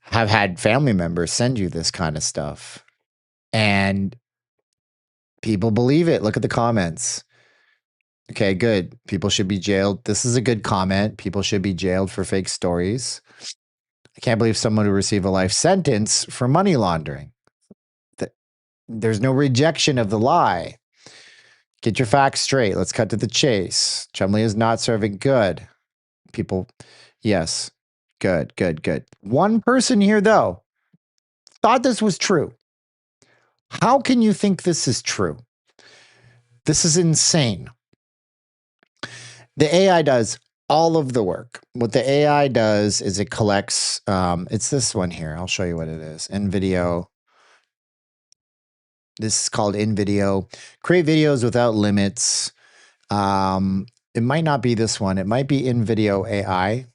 have had family members send you this kind of stuff. And people believe it. Look at the comments. Okay, good. People should be jailed. This is a good comment. People should be jailed for fake stories. I can't believe someone would receive a life sentence for money laundering. There's no rejection of the lie. Get your facts straight. Let's cut to the chase. Chumley is not serving good. People, yes. Good. One person here, though, thought this was true. How can you think this is true? This is insane. The AI does all of the work. What the AI does is it collects, it's this one here. I'll show you what it is. InVideo. This is called InVideo. Create videos without limits. It might not be this one. It might be InVideo AI.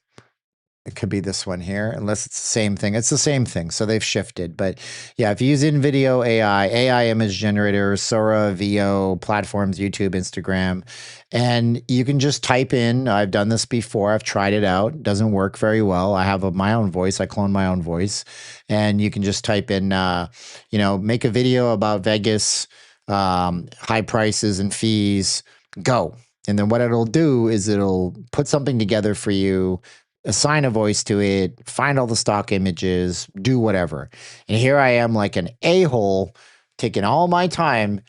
It could be this one here, unless it's the same thing. It's the same thing, so they've shifted. But yeah, if you use InVideo AI image generators, Sora, VO, platforms, YouTube, Instagram, and you can just type in, I've done this before, I've tried it out, it doesn't work very well. I have my own voice, I clone my own voice, and you can just type in, make a video about Vegas, high prices and fees, go. And then what it'll do is it'll put something together for you, assign a voice to it, find all the stock images, do whatever. And here I am like an a-hole taking all my time,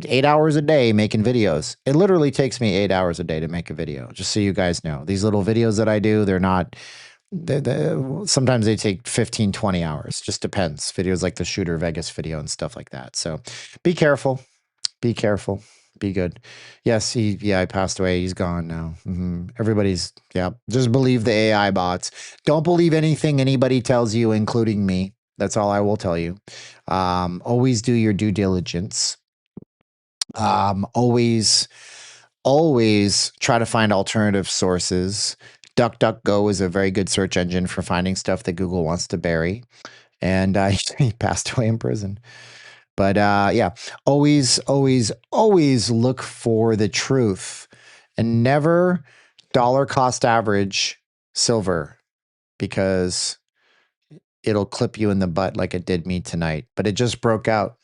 8 hours a day making videos. It literally takes me 8 hours a day to make a video, just so you guys know. These little videos that I do, sometimes they take 15, 20 hours. Just depends. Videos like the Shooter Vegas video and stuff like that. So be careful. Be careful. Be good. Yes, he passed away. He's gone now. Everybody's, just believe the AI bots. Don't believe anything anybody tells you, including me. That's all I will tell you. Always do your due diligence. Always try to find alternative sources. DuckDuckGo is a very good search engine for finding stuff that Google wants to bury. And he passed away in prison. But always look for the truth, and never dollar cost average silver, because it'll clip you in the butt like it did me tonight. But it just broke out.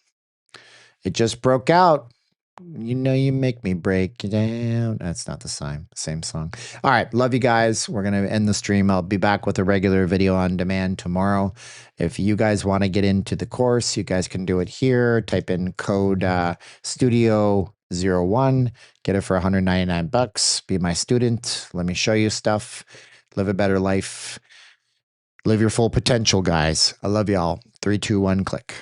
You make me break down. That's not the same song. All right. Love you guys. We're going to end the stream. I'll be back with a regular video on demand tomorrow. If you guys want to get into the course, you guys can do it here. Type in code Studio01. Get it for $199. Be my student. Let me show you stuff. Live a better life. Live your full potential, guys. I love y'all. 3, 2, 1, click.